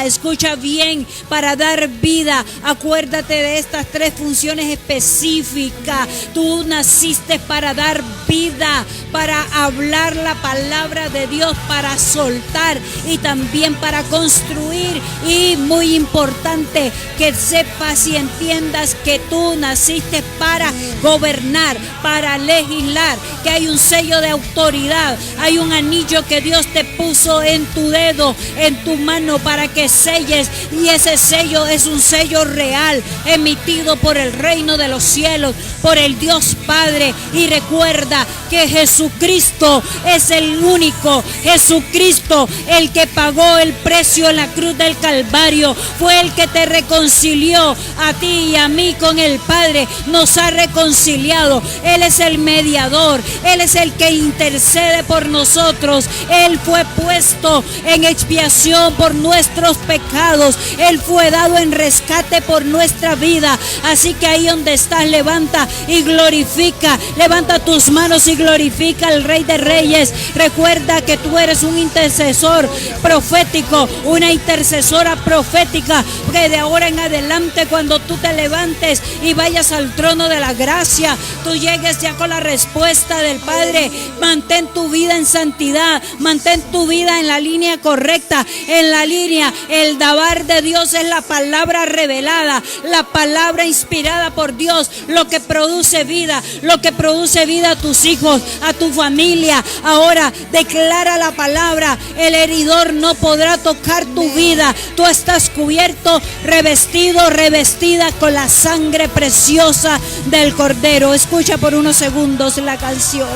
escucha bien, para dar vida. Acuérdate de estas 3 funciones específicas. Tú naciste para dar dar vida, para hablar la palabra de Dios, para soltar y también para construir. Y muy importante que sepas y entiendas que tú naciste para gobernar, para legislar, que hay un sello de autoridad, hay un anillo que Dios te puso en tu dedo, en tu mano, para que selles, y ese sello es un sello real, emitido por el reino de los cielos, por el Dios Padre. Y recuerda que Jesucristo es el único, Jesucristo el que pagó el precio en la cruz del Calvario, fue el que te reconcilió a ti y a mí con el Padre, nos ha reconciliado. Él es el mediador, Él es el que intercede por nosotros. Él fue puesto en expiación por nuestros pecados, Él fue dado en rescate por nuestra vida. Así que ahí donde estás, levanta y glorifica, levanta tus manos y glorifica al Rey de Reyes. Recuerda que tú eres un intercesor profético, una intercesora profética, que de ahora en adelante, cuando tú te levantes y vayas al trono de la gracia, tú llegues ya con la respuesta del Padre. Mantén tu vida en santidad, mantén tu vida en la línea correcta, en la línea. El dabar de Dios es la palabra revelada, la palabra inspirada por Dios, lo que produce vida, lo que produce vida a tus hijos, a tu familia. Ahora declara la palabra: el heridor no podrá tocar tu vida. Tú estás cubierto, revestido, revestida con la sangre preciosa del Cordero. Escucha por unos segundos la canción.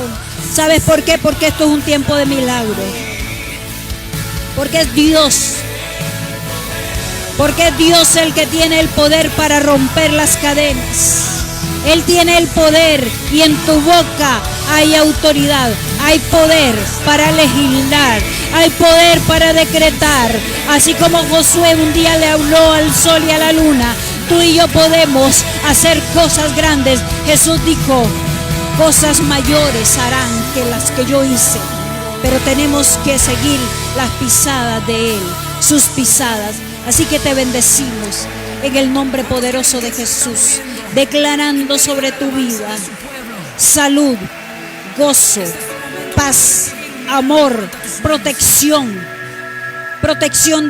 ¿Sabes por qué? Porque esto es un tiempo de milagro. Porque es Dios. Porque es Dios el que tiene el poder para romper las cadenas. Él tiene el poder, y en tu boca hay autoridad, hay poder para legislar, hay poder para decretar. Así como Josué un día le habló al sol y a la luna, tú y yo podemos hacer cosas grandes. Jesús dijo: cosas mayores harán que las que yo hice. Pero tenemos que seguir las pisadas de Él, sus pisadas. Así que te bendecimos en el nombre poderoso de Jesús, declarando sobre tu vida salud, gozo, paz, amor, protección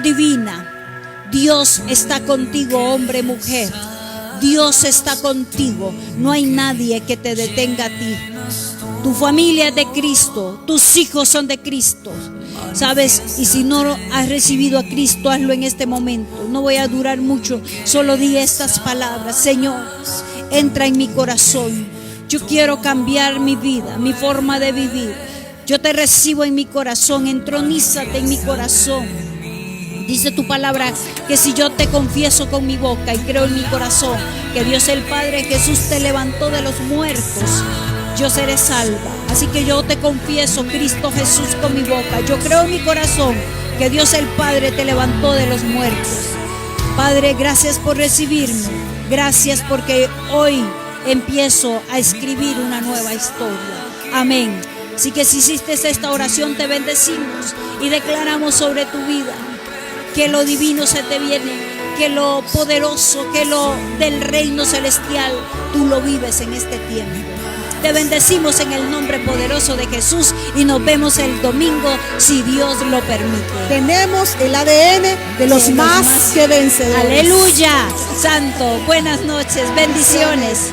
divina. Dios está contigo, hombre, mujer. Dios está contigo. No hay nadie que te detenga a ti. Tu familia es de Cristo, tus hijos son de Cristo. ¿Sabes? Y si no has recibido a Cristo, hazlo en este momento. No voy a durar mucho, solo di estas palabras: Señor, entra en mi corazón. Yo quiero cambiar mi vida, mi forma de vivir. Yo te recibo en mi corazón, entronízate en mi corazón. Dice tu palabra que si yo te confieso con mi boca y creo en mi corazón que Dios el Padre, Jesús, te levantó de los muertos, yo seré salva. Así que yo te confieso, Cristo Jesús, con mi boca. Yo creo en mi corazón que Dios el Padre te levantó de los muertos. Padre, gracias por recibirme. Gracias porque hoy empiezo a escribir una nueva historia. Amén. Así que si hiciste esta oración, te bendecimos y declaramos sobre tu vida que lo divino se te viene, que lo poderoso, que lo del reino celestial, tú lo vives en este tiempo. Te bendecimos en el nombre poderoso de Jesús y nos vemos el domingo, si Dios lo permite. Tenemos el ADN de los más que vencedores. Aleluya, santo. Buenas noches, bendiciones.